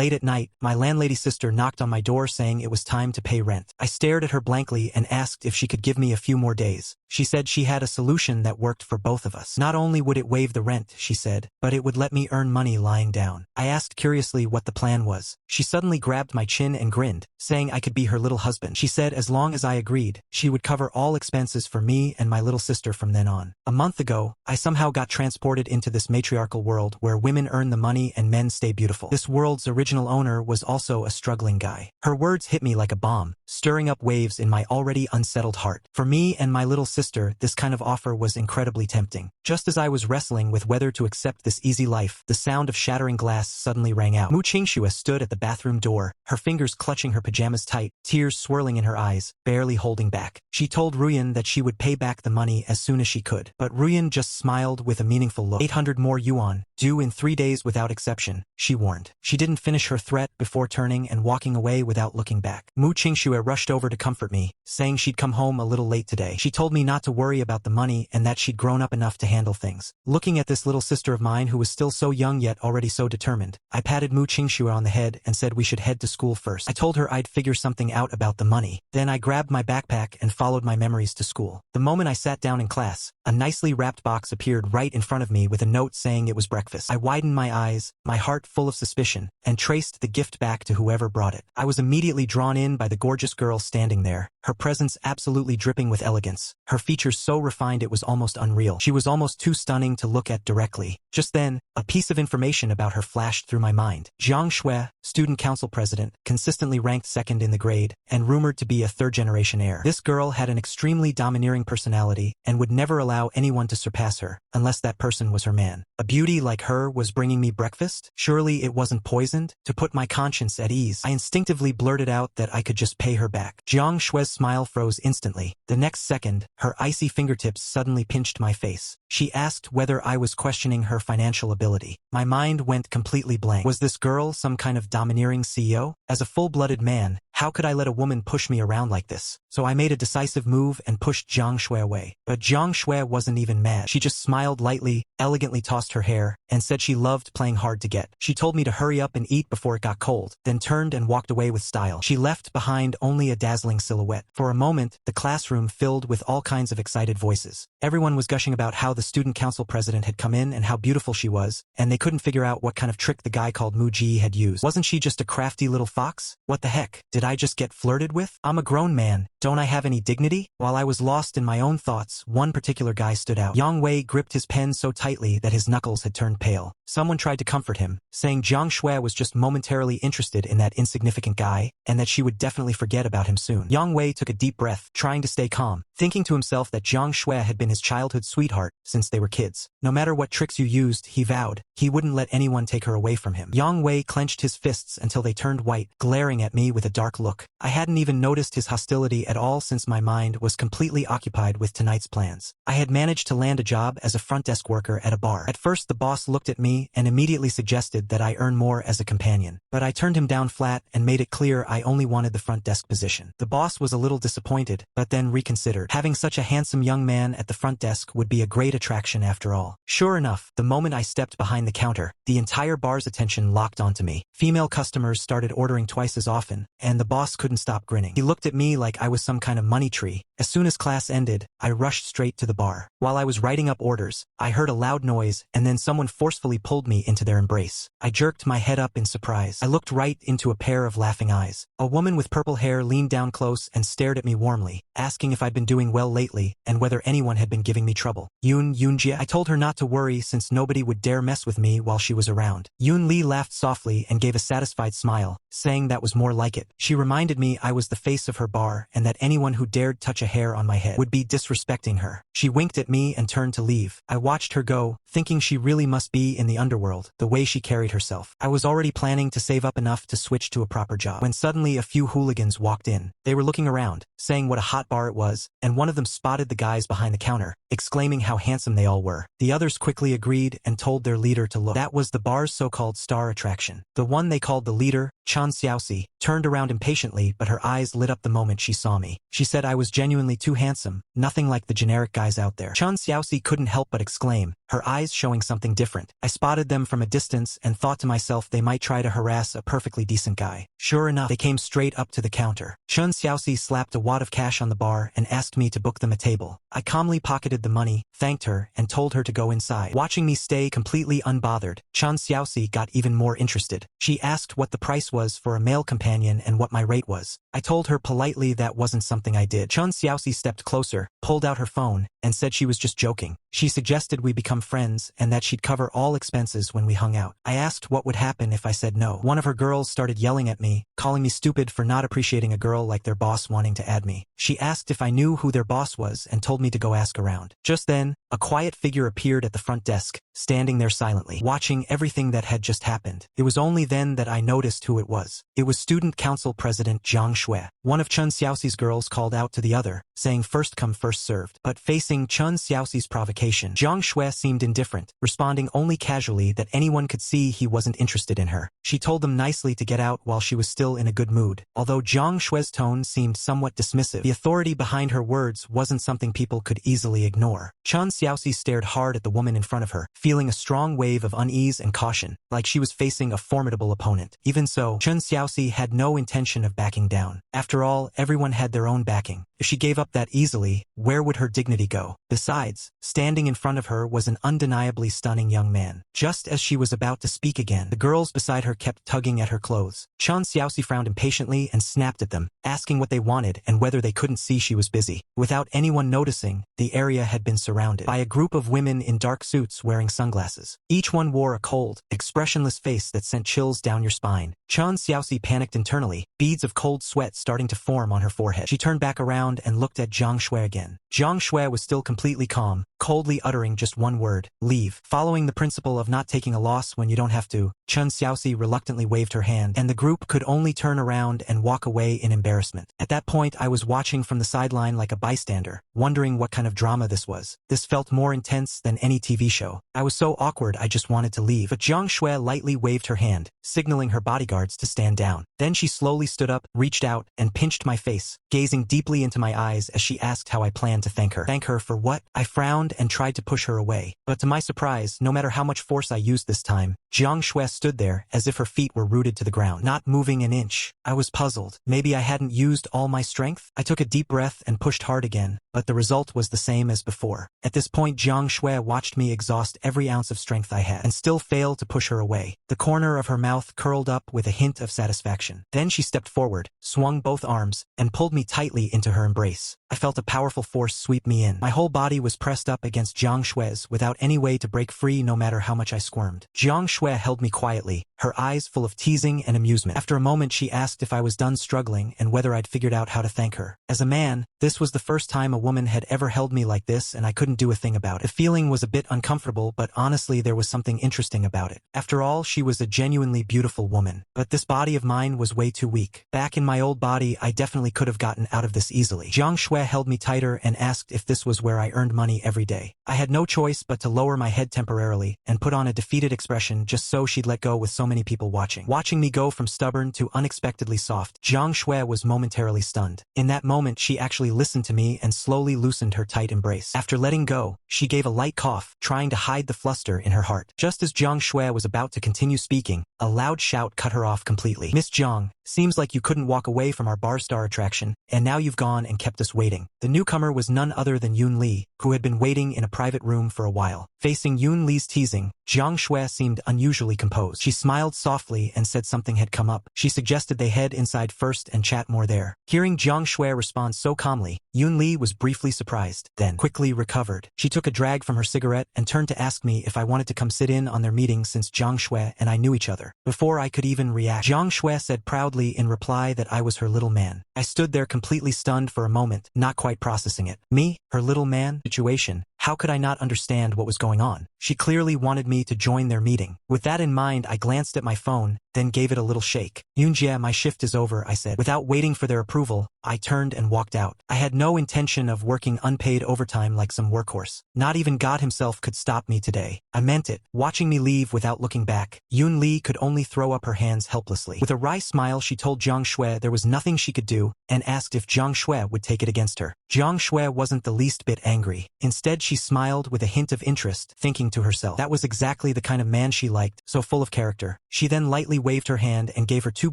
Late at night, my landlady's sister knocked on my door saying it was time to pay rent. I stared at her blankly and asked if she could give me a few more days. She said she had a solution that worked for both of us. Not only would it waive the rent, she said, but it would let me earn money lying down. I asked curiously what the plan was. She suddenly grabbed my chin and grinned, saying I could be her little husband. She said as long as I agreed, she would cover all expenses for me and my little sister from then on. A month ago, I somehow got transported into this matriarchal world where women earn the money and men stay beautiful. This world's original owner was also a struggling guy. Her words hit me like a bomb, stirring up waves in my already unsettled heart. For me and my little sister, this kind of offer was incredibly tempting. Just as I was wrestling with whether to accept this easy life, the sound of shattering glass suddenly rang out. Mu Qingxue stood at the bathroom door, her fingers clutching her pajamas tight, tears swirling in her eyes, barely holding back. She told Ruyan that she would pay back the money as soon as she could. But Ruyan just smiled with a meaningful look. 800 more yuan, due in 3 days without exception, she warned. She didn't finish her threat before turning and walking away without looking back. Mu Qingxue rushed over to comfort me, saying she'd come home a little late today. She told me not to worry about the money and that she'd grown up enough to handle things. Looking at this little sister of mine who was still so young yet already so determined, I patted Mu Qingxue on the head and said we should head to school first. I told her I'd figure something out about the money. Then I grabbed my backpack and followed my memories to school. The moment I sat down in class, a nicely wrapped box appeared right in front of me with a note saying it was breakfast. I widened my eyes, my heart full of suspicion, and traced the gift back to whoever brought it. I was immediately drawn in by the gorgeous girl standing there, her presence absolutely dripping with elegance, her features so refined it was almost unreal. She was almost too stunning to look at directly. Just then, a piece of information about her flashed through my mind. Jiang Shui, student council president, consistently ranked second in the grade, and rumored to be a third-generation heir. This girl had an extremely domineering personality and would never allow anyone to surpass her, unless that person was her man. A beauty like her was bringing me breakfast? Surely it wasn't poisoned? To put my conscience at ease, I instinctively blurted out that I could just pay her back. Jiang Shui's smile froze instantly. The next second, her icy fingertips suddenly pinched my face. She asked whether I was questioning her financial ability. My mind went completely blank. Was this girl some kind of domineering CEO? As a full-blooded man, how could I let a woman push me around like this? So I made a decisive move and pushed Jiang Shui away. But Jiang Shui wasn't even mad. She just smiled lightly, elegantly tossed her hair, and said she loved playing hard to get. She told me to hurry up and eat before it got cold, then turned and walked away with style. She left behind only a dazzling silhouette. For a moment, the classroom filled with all kinds of excited voices. Everyone was gushing about how the student council president had come in and how beautiful she was, and they couldn't figure out what kind of trick the guy called Mu Ji had used. Wasn't she just a crafty little fox? What the heck? Did I just get flirted with? I'm a grown man. Don't I have any dignity? While I was lost in my own thoughts, one particular guy stood out. Yang Wei gripped his pen so tightly that his knuckles had turned pale. Someone tried to comfort him, saying Jiang Shui was just momentarily interested in that insignificant guy, and that she would definitely forget about him soon. Yang Wei took a deep breath, trying to stay calm, thinking to himself that Jiang Shui had been his childhood sweetheart since they were kids. No matter what tricks you used, he vowed, he wouldn't let anyone take her away from him. Yang Wei clenched his fists until they turned white, glaring at me with a dark look. I hadn't even noticed his hostility at all since my mind was completely occupied with tonight's plans. I had managed to land a job as a front desk worker at a bar. At first the boss looked at me and immediately suggested that I earn more as a companion, but I turned him down flat and made it clear I only wanted the front desk position. The boss was a little disappointed, but then reconsidered. Having such a handsome young man at the front desk would be a great attraction after all. Sure enough, the moment I stepped behind the counter, the entire bar's attention locked onto me. Female customers started ordering twice as often, and the boss couldn't stop grinning. He looked at me like I was some kind of money tree. As soon as class ended, I rushed straight to the bar. While I was writing up orders, I heard a loud noise, and then someone forcefully pulled me into their embrace. I jerked my head up in surprise. I looked right into a pair of laughing eyes. A woman with purple hair leaned down close and stared at me warmly, asking if I'd been doing well lately and whether anyone had been giving me trouble. Yunjie. I told her not to worry since nobody would dare mess with me while she was around. Yun Li laughed softly and gave a satisfied smile, saying that was more like it. She reminded me I was the face of her bar and that anyone who dared touch a hair on my head would be disrespecting her. She winked at me and turned to leave. I watched her go, thinking she really must be in the underworld, the way she carried herself. I was already planning to save up enough to switch to a proper job, when suddenly a few hooligans walked in. They were looking around, saying what a hot bar it was, and one of them spotted the guys behind the counter, exclaiming how handsome they all were. The others quickly agreed and told their leader to look. That was the bar's so-called star attraction. The one they called the leader, Chan Xiaoxi, turned around impatiently, but her eyes lit up the moment she saw me. She said I was genuinely too handsome, nothing like the generic guys out there. Chan Xiaoxi couldn't help but exclaim, her eyes showing something different. I spotted them from a distance and thought to myself they might try to harass a perfectly decent guy. Sure enough, they came straight up to the counter. Chun Xiaoxi slapped a wad of cash on the bar and asked me to book them a table. I calmly pocketed the money, thanked her, and told her to go inside. Watching me stay completely unbothered, Chun Xiaoxi got even more interested. She asked what the price was for a male companion and what my rate was. I told her politely that wasn't something I did. Chun Xiaoxi stepped closer, pulled out her phone, and said she was just joking. She suggested we become friends and that she'd cover all expenses when we hung out. I asked what would happen if I said no. One of her girls started yelling at me, calling me stupid for not appreciating a girl like their boss wanting to add me. She asked if I knew who their boss was and told me to go ask around. Just then, a quiet figure appeared at the front desk, standing there silently, watching everything that had just happened. It was only then that I noticed who it was. It was Student Council President Zhang Shui. One of Chun Xiaoxi's girls called out to the other, saying first come first served. But facing Chun Xiaoxi's provocation, Zhang Shui seemed indifferent, responding only casually that anyone could see he wasn't interested in her. She told them nicely to get out while she was still in a good mood. Although Zhang Shui's tone seemed somewhat dismissive, the authority behind her words wasn't something people could easily ignore. Chun Xiaoxi stared hard at the woman in front of her, feeling a strong wave of unease and caution, like she was facing a formidable opponent. Even so, Chun Xiaoxi had no intention of backing down. After all, everyone had their own backing. If she gave up that easily, where would her dignity go? Besides, standing in front of her was an undeniably stunning young man. Just as she was about to speak again, the girls beside her kept tugging at her clothes. Chun Xiaoxi frowned impatiently and snapped at them, asking what they wanted and whether they couldn't see she was busy. Without anyone noticing, the area had been surrounded by a group of women in dark suits wearing sunglasses. Each one wore a cold, expressionless face that sent chills down your spine. Chun Xiaoxi panicked internally, beads of cold sweat starting to form on her forehead. She turned back around and looked at Zhang Shui again. Zhang Shui was still completely calm, coldly uttering just one word, leave. Following the principle of not taking a loss when you don't have to, Chun Xiaoxi reluctantly waved her hand, and the group could only turn around and walk away in embarrassment. At that point, I was watching from the sideline like a bystander, wondering what kind of drama this was. This felt more intense than any TV show. I was so awkward I just wanted to leave, but Zhang Shui lightly waved her hand, signaling her bodyguards to stand down. Then she slowly stood up, reached out, and pinched my face, gazing deeply into my eyes as she asked how I planned to thank her. Thank her for what? I frowned and tried to push her away. But to my surprise, no matter how much force I used this time, Zhang Shui stood there as if her feet were rooted to the ground, not moving an inch. I was puzzled. Maybe I hadn't used all my strength? I took a deep breath and pushed hard again, but the result was the same as before. At this point, Zhang Shui watched me exhaust every ounce of strength I had and still failed to push her away. The corner of her mouth curled up with a hint of satisfaction. Then she stepped forward, swung both arms, and pulled me tightly into her embrace. I felt a powerful force sweep me in. My whole body was pressed up against Zhang Shui's without any way to break free no matter how much I squirmed. Zhang Shui held me quietly, her eyes full of teasing and amusement. After a moment, she asked if I was done struggling and whether I'd figured out how to thank her. As a man, this was the first time a woman had ever held me like this, and I couldn't do a thing about it. The feeling was a bit uncomfortable, but honestly there was something interesting about it. After all, she was a genuinely beautiful woman. But this body of mine was way too weak. Back in my old body, I definitely could have gotten out of this easily. Zhang Shui held me tighter and asked if this was where I earned money every day. I had no choice but to lower my head temporarily and put on a defeated expression just so she'd let go with so many people watching. Watching me go from stubborn to unexpectedly soft, Zhang Shui was momentarily stunned. In that moment, she actually listened to me and slowly loosened her tight embrace. After letting go, she gave a light cough, trying to hide the fluster in her heart. Just as Zhang Shui was about to continue speaking, a loud shout cut her off completely. Miss Zhang, seems like you couldn't walk away from our bar star attraction, and now you've gone and kept us waiting. The newcomer was none other than Yun Li, who had been waiting in a private room for a while. Facing Yun Li's teasing, Zhang Shui seemed unusually composed. She smiled softly and said something had come up. She suggested they head inside first and chat more there. Hearing Zhang Shui respond so calmly, Yun Li was briefly surprised, then quickly recovered. She took a drag from her cigarette and turned to ask me if I wanted to come sit in on their meeting since Zhang Shui and I knew each other. Before I could even react, Zhang Shui said proudly in reply that I was her little man. I stood there completely stunned for a moment, not quite processing it. Me? Her little man? Situation? How could I not understand what was going on? She clearly wanted me to join their meeting. With that in mind, I glanced at my phone, then gave it a little shake. Yunjie, my shift is over, I said. Without waiting for their approval, I turned and walked out. I had no intention of working unpaid overtime like some workhorse. Not even God himself could stop me today. I meant it. Watching me leave without looking back, Yun Li could only throw up her hands helplessly. With a wry smile, she told Zhang Shui there was nothing she could do, and asked if Zhang Shui would take it against her. Zhang Shui wasn't the least bit angry. Instead, she smiled with a hint of interest, thinking to herself. That was exactly the kind of man she liked, so full of character. She then lightly waved her hand and gave her 2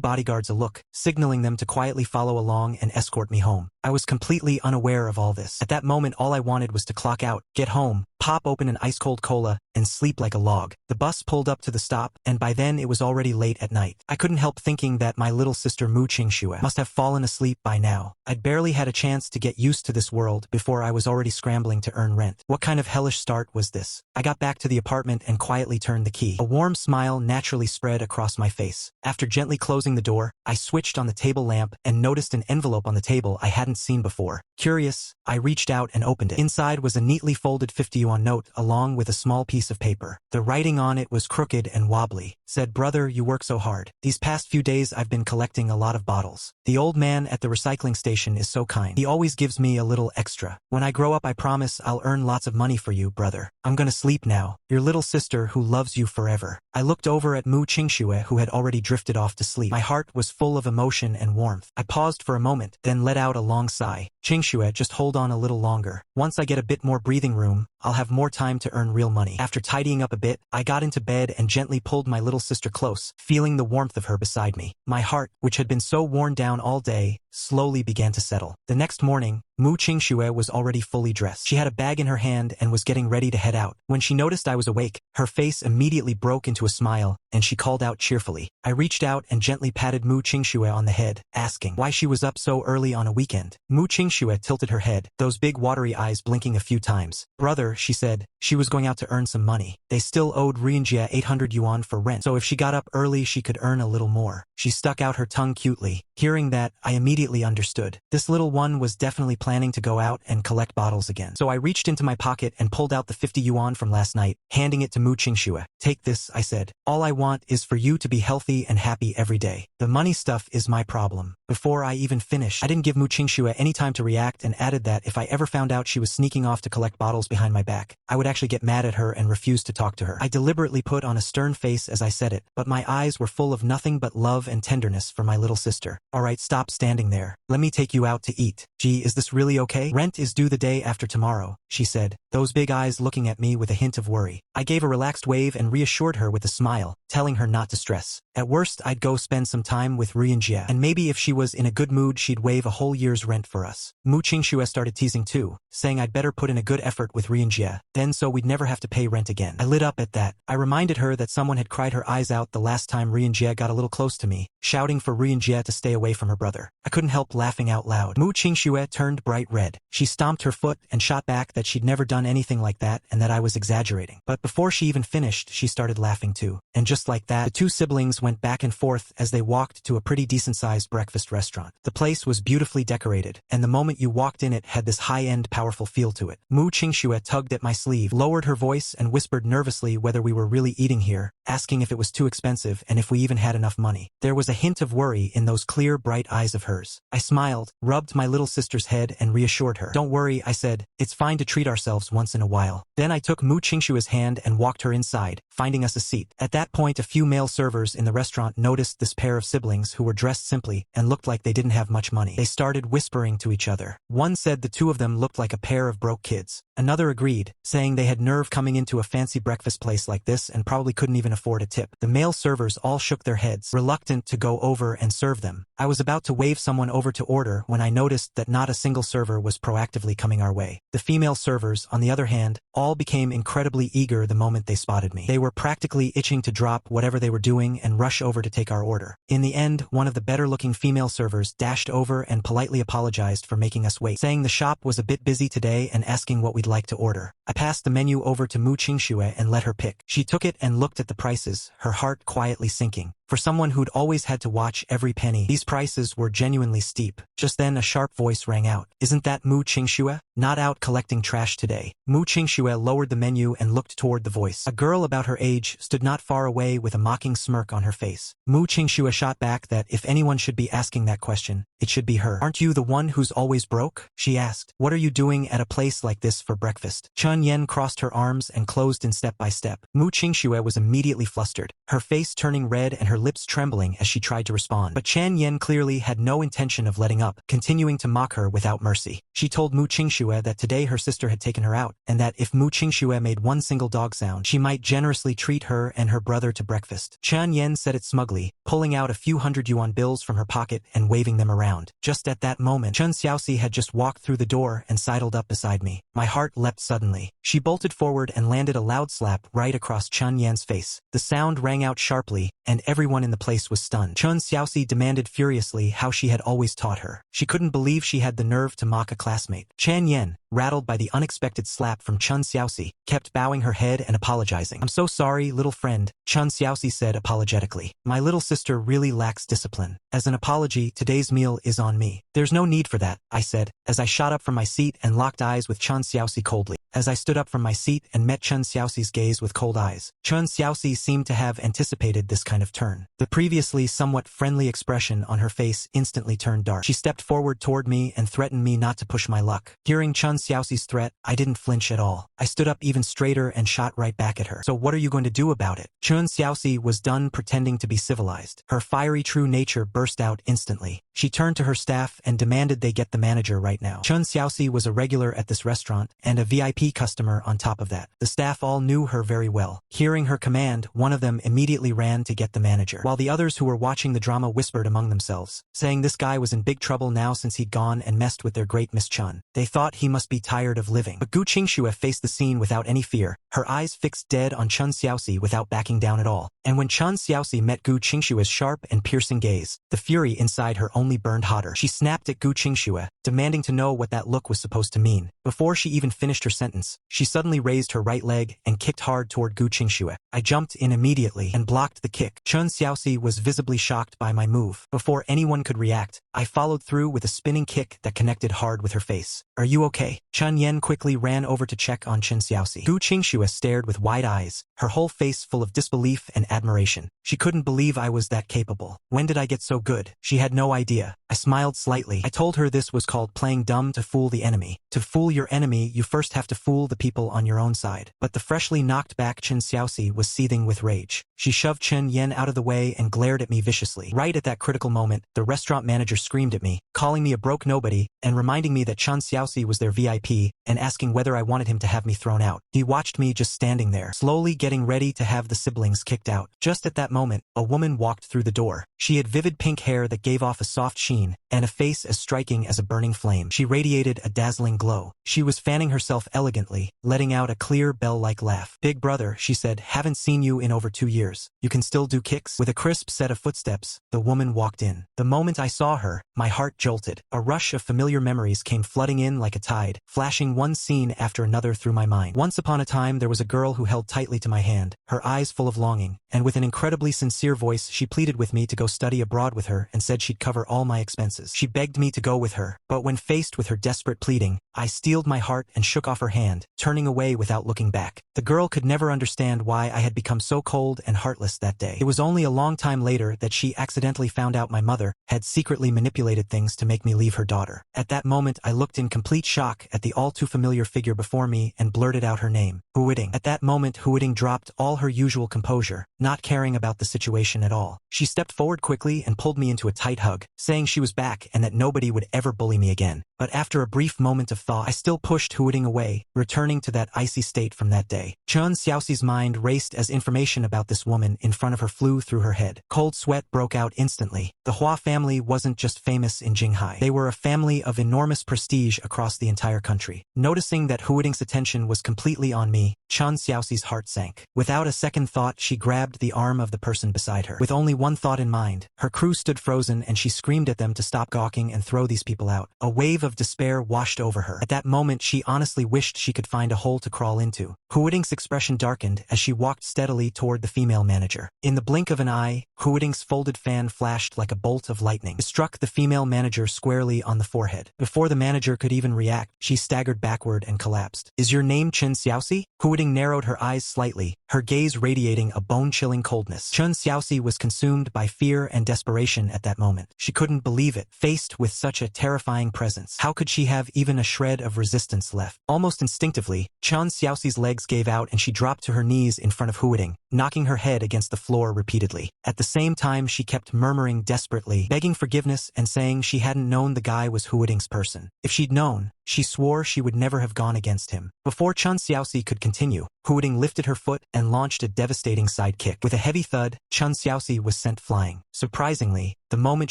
bodyguards a look, signaling them to quietly follow along and escort me home. I was completely unaware of all this. At that moment all I wanted was to clock out, get home, pop open an ice-cold cola, and sleep like a log. The bus pulled up to the stop, and by then it was already late at night. I couldn't help thinking that my little sister Mu Qingxue must have fallen asleep by now. I'd barely had a chance to get used to this world before I was already scrambling to earn rent. What kind of hellish start was this? I got back to the apartment and quietly turned the key. A warm smile naturally spread across my face. After gently closing the door, I switched on the table lamp and noticed an envelope on the table I hadn't seen before. Curious, I reached out and opened it. Inside was a neatly folded 50 yuan note along with a small piece of paper. The writing on it was crooked and wobbly. Said, "Brother, you work so hard. These past few days I've been collecting a lot of bottles. The old man at the recycling station is so kind. He always gives me a little extra. When I grow up I promise I'll earn lots of money for you, brother. I'm gonna sleep now. Your little sister who loves you forever." I looked over at Mu Qingxue who had already drifted off to sleep. My heart was full of emotion and warmth. I paused for a moment, then let out a long sigh. "Qingxue, just hold on a little longer. Once I get a bit more breathing room, I'll have more time to earn real money." After tidying up a bit, I got into bed and gently pulled my little sister close, feeling the warmth of her beside me. My heart, which had been so worn down all day, slowly began to settle. The next morning, Mu Qingxue was already fully dressed. She had a bag in her hand and was getting ready to head out. When she noticed I was awake, her face immediately broke into a smile, and she called out cheerfully. I reached out and gently patted Mu Qingxue on the head, asking why she was up so early on a weekend. Mu Qingxue tilted her head, those big watery eyes blinking a few times. "Brother," she said, she was going out to earn some money. They still owed Reunited 800 yuan for rent, so if she got up early she could earn a little more. She stuck out her tongue cutely. Hearing that, I immediately understood. This little one was definitely planning to go out and collect bottles again. So I reached into my pocket and pulled out the 50 yuan from last night, handing it to Mu Qingxue. "Take this," I said. "All I want is for you to be healthy and happy every day. The money stuff is my problem." Before I even finished, I didn't give Mu Qingxue any time to react and added that if I ever found out she was sneaking off to collect bottles behind my back, I would actually get mad at her and refuse to talk to her. I deliberately put on a stern face as I said it, but my eyes were full of nothing but love and tenderness for my little sister. "Alright, stop standing there. Let me take you out to eat." "Gee, is this really okay? Rent is due the day after tomorrow," she said, those big eyes looking at me with a hint of worry. I gave a relaxed wave and reassured her with a smile, telling her not to stress. At worst, I'd go spend some time with Reunited, and maybe if she was in a good mood she'd waive a whole year's rent for us. Mu Qingxue started teasing too, saying I'd better put in a good effort with Reunited, then so we'd never have to pay rent again. I lit up at that. I reminded her that someone had cried her eyes out the last time Reunited got a little close to me, shouting for Reunited to stay away from her brother. I couldn't help laughing out loud. Mu Qingxue turned bright red. She stomped her foot and shot back that she'd never done anything like that and that I was exaggerating. But before she even finished, she started laughing too. And just like that, the two siblings went back and forth as they walked to a pretty decent-sized breakfast restaurant. The place was beautifully decorated, and the moment you walked in it had this high-end, powerful feel to it. Mu Qingxue tugged at my sleeve, lowered her voice, and whispered nervously whether we were really eating here, asking if it was too expensive and if we even had enough money. There was a hint of worry in those clear, bright eyes of hers. I smiled, rubbed my little sister's head, and reassured her. "Don't worry," I said. "It's fine to treat ourselves once in a while." Then I took Mu Qingxue's hand and walked her inside, finding us a seat. At that point, a few male servers in the restaurant noticed this pair of siblings who were dressed simply and looked like they didn't have much money. They started whispering to each other. One said the two of them looked like a pair of broke kids. Another agreed, saying they had nerve coming into a fancy breakfast place like this and probably couldn't even afford a tip. The male servers all shook their heads, reluctant to go over and serve them. I was about to wave someone over to order when I noticed that not a single server was proactively coming our way. The female servers, on the other hand, all became incredibly eager the moment they spotted me. They were practically itching to drop whatever they were doing and rush over to take our order. In the end, one of the better-looking female servers dashed over and politely apologized for making us wait, saying the shop was a bit busy today and asking what we'd like to order. I passed the menu over to Mu Qingxue and let her pick. She took it and looked at the prices, her heart quietly sinking. For someone who'd always had to watch every penny, these prices were genuinely steep. Just then a sharp voice rang out. "Isn't that Mu Qingxue? Not out collecting trash today." Mu Qingxue lowered the menu and looked toward the voice. A girl about her age stood not far away with a mocking smirk on her face. Mu Qingxue shot back that if anyone should be asking that question, it should be her. "Aren't you the one who's always broke?" she asked. "What are you doing at a place like this for breakfast?" Chun Yen crossed her arms and closed in step by step. Mu Qingxue was immediately flustered, her face turning red and her her lips trembling as she tried to respond. But Chan Yen clearly had no intention of letting up, continuing to mock her without mercy. She told Mu Qingxue that today her sister had taken her out, and that if Mu Qingxue made one single dog sound, she might generously treat her and her brother to breakfast. Chan Yen said it smugly, pulling out a few hundred yuan bills from her pocket and waving them around. Just at that moment, Chen Xiaoxi had just walked through the door and sidled up beside me. My heart leapt suddenly. She bolted forward and landed a loud slap right across Chen Yan's face. The sound rang out sharply, and everyone in the place was stunned. Chen Xiaoxi demanded furiously how she had always taught her. She couldn't believe she had the nerve to mock a classmate. Chan Yen, rattled by the unexpected slap from Chen Xiaoxi, kept bowing her head and apologizing. "I'm so sorry, little friend," Chen Xiaoxi said apologetically. "My little sister really lacks discipline. As an apology, today's meal is on me." "There's no need for that," I said, as I shot up from my seat and locked eyes with Chen Xiaoxi coldly. As I stood up from my seat and met Chen Xiaoxi's gaze with cold eyes, Chen Xiaoxi seemed to have anticipated this kind of turn. The previously somewhat friendly expression on her face instantly turned dark. She stepped forward toward me and threatened me not to push my luck. Hearing Chen Xiaoxi's threat, I didn't flinch at all. I stood up even straighter and shot right back at her. "So what are you going to do about it?" Chen Xiaoxi was done pretending to be civilized. Her fiery true nature burst out instantly. She turned to her staff and demanded they get the manager right now. Chen Xiaoxi was a regular at this restaurant and a VIP customer on top of that. The staff all knew her very well. Hearing her command, one of them immediately ran to get the manager, while the others who were watching the drama whispered among themselves, saying this guy was in big trouble now since he'd gone and messed with their great Miss Chen. They thought he must be tired of living. But Gu Qingxue faced the scene without any fear, her eyes fixed dead on Chen Xiaoxi without backing down at all. And when Chen Xiaoxi met Gu Qingxue's sharp and piercing gaze, the fury inside her only burned hotter. She snapped at Gu Qingxue, demanding to know what that look was supposed to mean. Before she even finished her sentence, she suddenly raised her right leg and kicked hard toward Gu Qingxue. I jumped in immediately and blocked the kick. Chen Xiaoxi was visibly shocked by my move. Before anyone could react, I followed through with a spinning kick that connected hard with her face. "Are you okay?" Chen Yen quickly ran over to check on Chen Xiaoxi. Gu Qingxue stared with wide eyes, her whole face full of disbelief and admiration. She couldn't believe I was that capable. When did I get so good? She had no idea. I smiled slightly. I told her this was called playing dumb to fool the enemy. To fool your enemy, you first have to fool the people on your own side. But the freshly knocked back Chen Xiaoxi was seething with rage. She shoved Chen Yen out of the way and glared at me viciously. Right at that critical moment, the restaurant manager screamed at me, calling me a broke nobody and reminding me that Chen Xiaoxi was their VIP and asking whether I wanted him to have me thrown out. He watched me just standing there, slowly getting ready to have the siblings kicked out. Just at that moment, a woman walked through the door. She had vivid pink hair that gave off a soft sheen and a face as striking as a burning flame. She radiated a dazzling glow. She was fanning herself elegantly, letting out a clear bell-like laugh. "Big brother," she said, "haven't seen you in over 2 years. You can still do kicks?" With a crisp set of footsteps, the woman walked in. The moment I saw her, my heart jolted. A rush of familiar memories came flooding in like a tide, flashing one scene after another through my mind. Once upon a time, there was a girl who held tightly to my hand, her eyes full of longing, and with an incredibly sincere voice, she pleaded with me to go study abroad with her and said she'd cover all my expenses. She begged me to go with her, but when faced with her desperate pleading, I steeled my heart and shook off her hand, turning away without looking back. The girl could never understand why I had become so cold and heartless that day. It was only a long time later that she accidentally found out my mother had secretly manipulated things to make me leave her daughter. At that moment, I looked in complete shock at the all-too-familiar figure before me and blurted out her name, Huiding. At that moment, Huiding dropped all her usual composure, not caring about the situation at all. She stepped forward quickly and pulled me into a tight hug, saying she was back and that nobody would ever bully me again. But after a brief moment of thought, I still pushed Huiding away, returning to that icy state from that day. Chen Xiaoxi's mind raced as information about this woman in front of her flew through her head. Cold sweat broke out instantly. The Hua family wasn't just famous in Jinghai. They were a family of enormous prestige across the entire country. Noticing that Huiding's attention was completely on me, Chen Xiaoxi's heart sank. Without a second thought, she grabbed the arm of the person beside her. With only one thought in mind, her crew stood frozen and she screamed at them to stop gawking and throw these people out. A wave of despair washed over her. At that moment, she honestly wished she could find a hole to crawl into. Huiding's expression darkened as she walked steadily toward the female manager. In the blink of an eye, Huiding's folded fan flashed like a bolt of lightning. It struck the female manager squarely on the forehead. Before the manager could even react, she staggered backward and collapsed. "Is your name Chen Xiaoxi?" Huiding narrowed her eyes slightly, her gaze radiating a bone-chilling coldness. Chun Xiaoxi was consumed by fear and desperation at that moment. She couldn't believe it, faced with such a terrifying presence. How could she have even a shred of resistance left? Almost instinctively, Chun Xiaoxi's legs gave out and she dropped to her knees in front of Huiding, knocking her head against the floor repeatedly. At the same time, she kept murmuring desperately, begging forgiveness and saying she hadn't known the guy was Huiding's person. If she'd known, she swore she would never have gone against him. Before Chun Xiaoxi could continue, Huiding lifted her foot and launched a devastating side kick. With a heavy thud, Chun Xiaoxi was sent flying. Surprisingly, the moment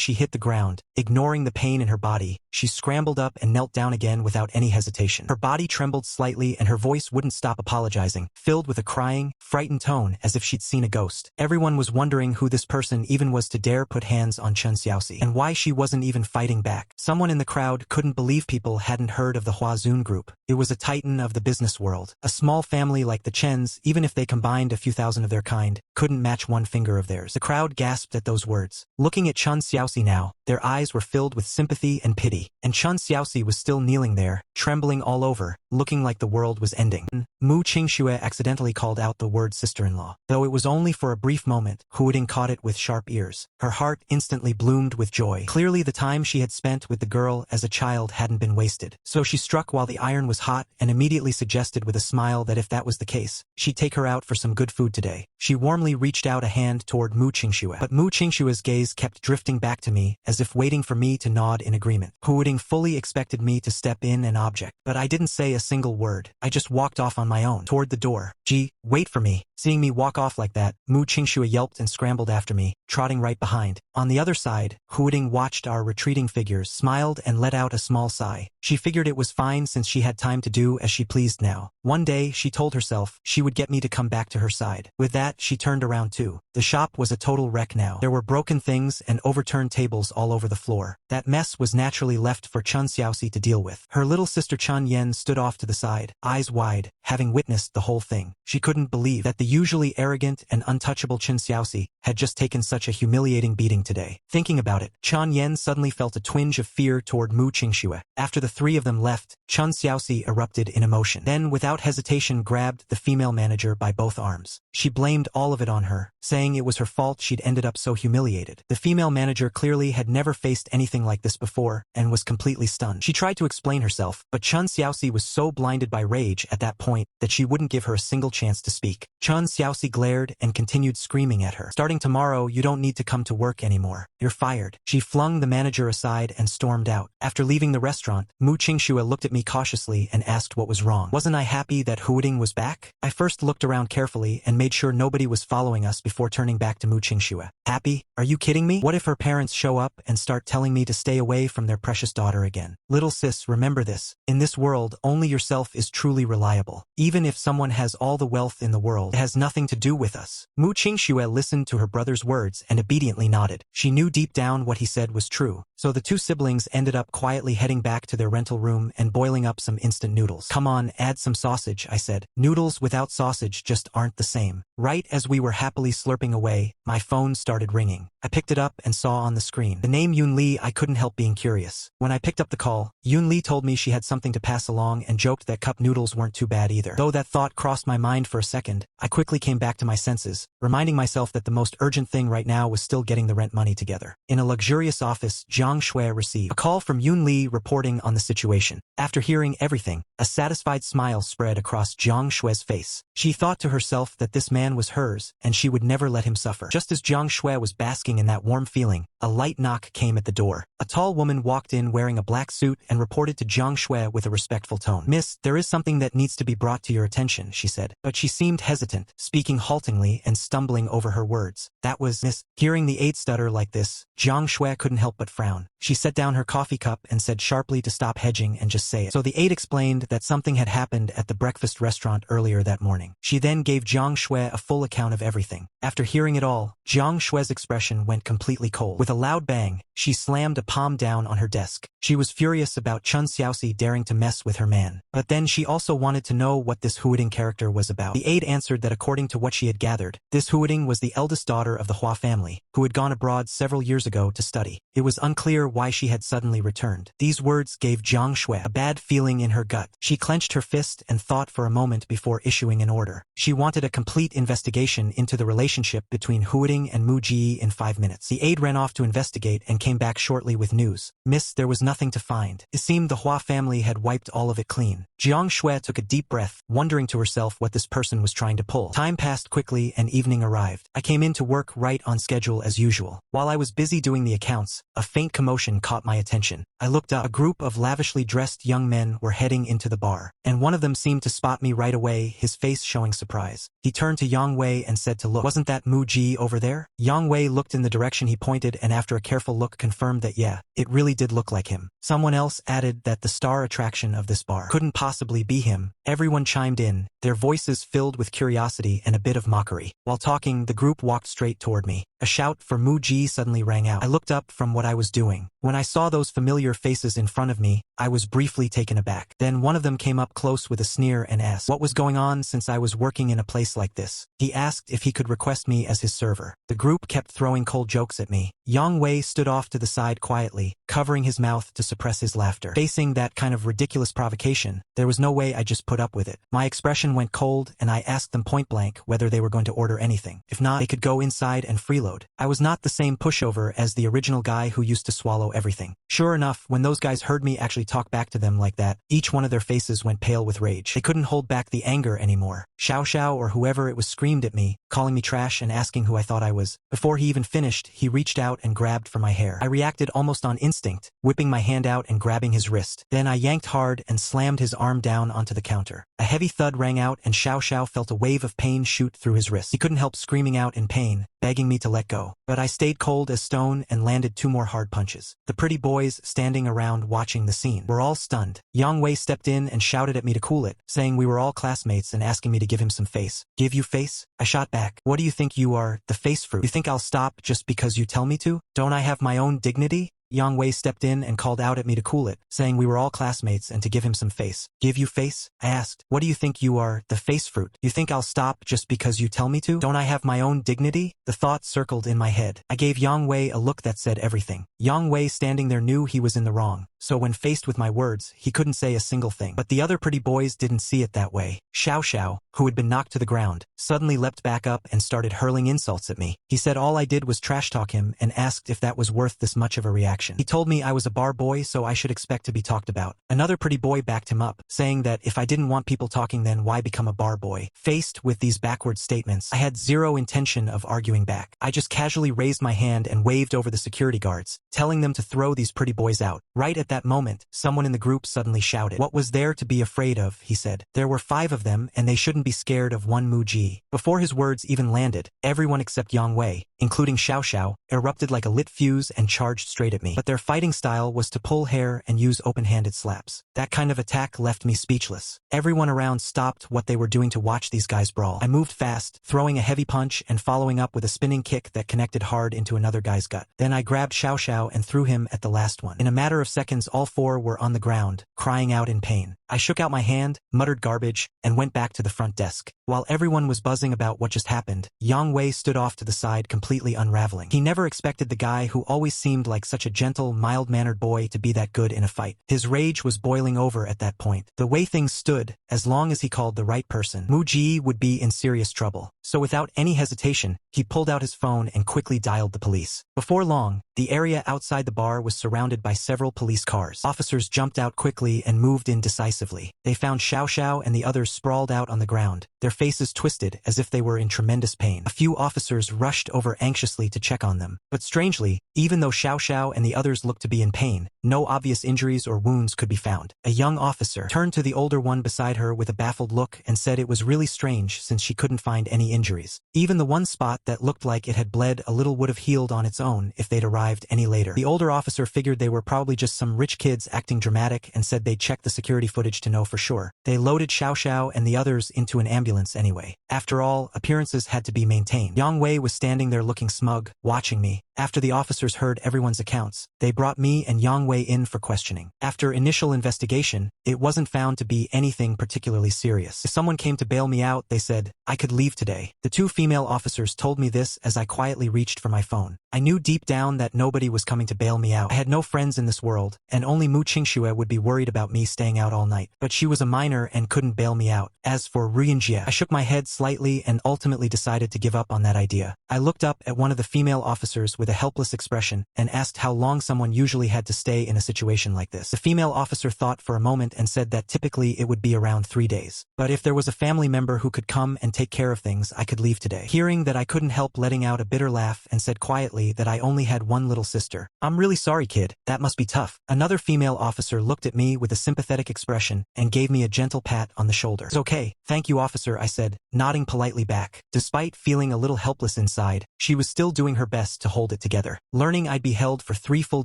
she hit the ground, ignoring the pain in her body, she scrambled up and knelt down again without any hesitation. Her body trembled slightly and her voice wouldn't stop apologizing, filled with a crying, frightened tone as if she'd seen a ghost. Everyone was wondering who this person even was to dare put hands on Chun Xiaoxi, and why she wasn't even fighting back. Someone in the crowd couldn't believe people hadn't heard of the Huazun group. It was a titan of the business world. A small family like the Chens, even if they combined a few thousand of their kind, couldn't match one finger of theirs. The crowd gasped at those words. Looking at Chun Xiaoxi now, their eyes were filled with sympathy and pity, and Chun Xiaoxi was still kneeling there, trembling all over, looking like the world was ending. Mu Qingxue accidentally called out the word sister-in-law. Though it was only for a brief moment, Huiding caught it with sharp ears. Her heart instantly bloomed with joy. Clearly the time she had spent with the girl as a child hadn't been wasted. So she struck while the iron was hot and immediately suggested with a smile that if that was the case, she'd take her out for some good food today. She warmly reached out a hand toward Mu Qingxue, but Mu Qingxue's gaze kept drifting back to me as if waiting for me to nod in agreement. Huiding fully expected me to step in and object, but I didn't say a single word. I just walked off on my own, toward the door. Gee, wait for me. Seeing me walk off like that, Mu Qingxue yelped and scrambled after me, trotting right behind. On the other side, Huiding watched our retreating figures, smiled and let out a small sigh. She figured it was fine since she had time to do as she pleased now. One day, she told herself, she would get me to come back to her side. With that, she turned around too. The shop was a total wreck now. There were broken things and overturned tables all over the floor. That mess was naturally left for Chun Xiaoxi to deal with. Her little sister Chun Yen stood off to the side, eyes wide, having witnessed the whole thing. She couldn't believe that the usually arrogant and untouchable Chun Xiaoxi had just taken such a humiliating beating today. Thinking about it, Chun Yen suddenly felt a twinge of fear toward Mu Qingxue. After the three of them left, Chun Xiaoxi erupted in emotion. Then, without hesitation, grabbed the female manager by both arms. She blamed all of it on her, saying it was her fault she'd ended up so humiliated. The female manager clearly had never faced anything like this before and was completely stunned. She tried to explain herself, but Chun Xiaoxi was so blinded by rage at that point that she wouldn't give her a single chance to speak. Chun Xiaoxi glared and continued screaming at her. Starting tomorrow, you don't need to come to work anymore. You're fired. She flung the manager aside and stormed out. After leaving the restaurant, Mu Qingxue looked at me cautiously and asked what was wrong. Wasn't I happy that Huiding was back? I first looked around carefully and made sure nobody was following us before turning back to Mu Qingxue. Happy? Are you kidding me? What if her parents show up and start telling me to stay away from their precious daughter again? Little sis, remember this. In this world, only yourself is truly reliable. Even if someone has all the wealth in the world, it has nothing to do with us. Mu Qingxue listened to her brother's words and obediently nodded. She knew deep down what he said was true. So the two siblings ended up quietly heading back to their rental room and boiling up some instant noodles. Come on, add some sausage, I said. Noodles without sausage just aren't the same. Right as we were happily slurping away, my phone started ringing. I picked it up and saw on the screen the name Yun Li. I couldn't help being curious. When I picked up the call, Yun Li told me she had something to pass along and joked that cup noodles weren't too bad either. Though that thought crossed my mind for a second, I quickly came back to my senses, reminding myself that the most urgent thing right now was still getting the rent money together. In a luxurious office, Jiang Shui received a call from Yun Li reporting on the situation. After hearing everything, a satisfied smile spread across Jiang Shui's face. She thought to herself that this man was hers, and she would never let him suffer. Just as Jiang Shui was basking in that warm feeling, a light knock came at the door. A tall woman walked in wearing a black suit and reported to Jiang Shui with a respectful tone. Miss, there is something that needs to be brought to your attention, she said. But she seemed hesitant, speaking haltingly and stumbling over her words. That was Miss. Hearing the aide stutter like this, Jiang Shui couldn't help but frown. She set down her coffee cup and said sharply to stop hedging and just say it. So the aide explained that something had happened at the breakfast restaurant earlier that morning. She then gave Jiang Shui a full account of everything. After hearing it all, Jiang Shui's expression went completely cold. With a loud bang, she slammed a palm down on her desk. She was furious about Chun Xiaoxi daring to mess with her man. But then she also wanted to know what this Huiding character was about. The aide answered that according to what she had gathered, this Huiding was the eldest daughter of the Hua family, who had gone abroad several years ago to study. It was unclear why she had suddenly returned. These words gave Jiang Shui a bad feeling in her gut. She clenched her fist and thought for a moment before issuing an order. She wanted a complete investigation into the relationship between Huiting and Mu Ji in 5 minutes. The aide ran off to investigate and came back shortly with news. Miss, there was nothing to find. It seemed the Hua family had wiped all of it clean. Jiang Shui took a deep breath, wondering to herself what this person was trying to pull. Time passed quickly and evening arrived. I came in to work right on schedule as usual. While I was busy doing the accounts, a faint commotion caught my attention. I looked up. A group of lavishly dressed young men were heading into the bar, and one of them seemed to spot me right away, his face showing surprise. He turned to Yang Wei and said to look. Wasn't that Mu Ji over there? Yang Wei looked in the direction he pointed and after a careful look confirmed that yeah, it really did look like him. Someone else added that the star attraction of this bar couldn't possibly be him. Everyone chimed in, their voices filled with curiosity and a bit of mockery. While talking, the group walked straight toward me. A shout for Mu Ji suddenly rang out. I looked up from what I was doing. When I saw those familiar faces in front of me, I was briefly taken aback. Then one of them came up close with a sneer and asked what was going on since I was working in a place like this. He asked if he could request me as his server. The group kept throwing cold jokes at me. Yang Wei stood off to the side quietly, covering his mouth to suppress his laughter. Facing that kind of ridiculous provocation, there was no way I just put up with it. My expression went cold and I asked them point blank whether they were going to order anything. If not, they could go inside and freeload. I was not the same pushover as the original guy who used to swallow everything. Sure enough, when those guys heard me actually talk back to them like that, each one of their faces went pale with rage. They couldn't hold back the anger anymore. Xiao Xiao or whoever it was screamed at me, calling me trash and asking who I thought I was. Before he even finished, he reached out and grabbed for my hair. I reacted almost on instinct, whipping my hand out and grabbing his wrist. Then I yanked hard and slammed his arm down onto the counter. A heavy thud rang out and Xiao Xiao felt a wave of pain shoot through his wrist. He couldn't help screaming out in pain, begging me to let go. But I stayed cold as stone and landed 2 more hard punches. The pretty boys standing around watching the scene were all stunned. Yang Wei stepped in and shouted at me to cool it, saying we were all classmates and asking me to give him some face. Give you face? I shot back. What do you think you are, the face fruit? You think I'll stop just because you tell me to? Don't I have my own dignity? Yang Wei stepped in and called out at me to cool it, saying we were all classmates and to give him some face. Give you face? I asked. What do you think you are, the face fruit? You think I'll stop just because you tell me to? Don't I have my own dignity? The thought circled in my head. I gave Yang Wei a look that said everything. Yang Wei standing there knew he was in the wrong, so when faced with my words, he couldn't say a single thing. But the other pretty boys didn't see it that way. Xiao Xiao, who had been knocked to the ground, suddenly leapt back up and started hurling insults at me. He said all I did was trash talk him and asked if that was worth this much of a reaction. He told me I was a bar boy so I should expect to be talked about. Another pretty boy backed him up, saying that if I didn't want people talking then why become a bar boy? Faced with these backward statements, I had zero intention of arguing back. I just casually raised my hand and waved over the security guards, telling them to throw these pretty boys out. Right at that moment, someone in the group suddenly shouted, "What was there to be afraid of?" he said. There were 5 of them and they shouldn't be scared of one Mu Ji. Before his words even landed, everyone except Yang Wei, including Xiao Xiao, erupted like a lit fuse and charged straight at me. But their fighting style was to pull hair and use open-handed slaps. That kind of attack left me speechless. Everyone around stopped what they were doing to watch these guys brawl. I moved fast, throwing a heavy punch and following up with a spinning kick that connected hard into another guy's gut. Then I grabbed Xiao Xiao and threw him at the last one. In a matter of seconds, all 4 were on the ground, crying out in pain. I shook out my hand, muttered garbage, and went back to the front desk. While everyone was buzzing about what just happened, Yang Wei stood off to the side completely unraveling. He never expected the guy who always seemed like such a gentle, mild-mannered boy to be that good in a fight. His rage was boiling over at that point. The way things stood, as long as he called the right person, Mu Ji would be in serious trouble. So without any hesitation, he pulled out his phone and quickly dialed the police. Before long, the area outside the bar was surrounded by several police cars. Officers jumped out quickly and moved in decisively. They found Xiao Xiao and the others sprawled out on the ground, their faces twisted as if they were in tremendous pain. A few officers rushed over anxiously to check on them. But strangely, even though Xiao Xiao and the others looked to be in pain, no obvious injuries or wounds could be found. A young officer turned to the older one beside her with a baffled look and said it was really strange since she couldn't find any injuries. Even the one spot that looked like it had bled a little would have healed on its own if they'd arrived any later. The older officer figured they were probably just some rich kids acting dramatic and said they'd check the security footage to know for sure. They loaded Xiao Xiao and the others into an ambulance anyway. After all, appearances had to be maintained. Yang Wei was standing there looking smug, watching me. After the officers heard everyone's accounts, they brought me and Yang Wei in for questioning. After initial investigation, it wasn't found to be anything particularly serious. If someone came to bail me out, they said, I could leave today. The 2 female officers told me this as I quietly reached for my phone. I knew deep down that nobody was coming to bail me out. I had no friends in this world, and only Mu Qingxue would be worried about me staying out all night. But she was a minor and couldn't bail me out. As for Reunited, I shook my head slightly and ultimately decided to give up on that idea. I looked up at one of the female officers with a helpless expression and asked how long someone usually had to stay in a situation like this. The female officer thought for a moment and said that typically it would be around 3 days. But if there was a family member who could come and take care of things, I could leave today. Hearing that, I couldn't help letting out a bitter laugh and said quietly that I only had one little sister. I'm really sorry, kid. That must be tough. Another female officer looked at me with a sympathetic expression and gave me a gentle pat on the shoulder. It's okay. Thank you, officer, I said, nodding politely back. Despite feeling a little helpless inside, she was still doing her best to hold it together. Learning I'd be held for 3 full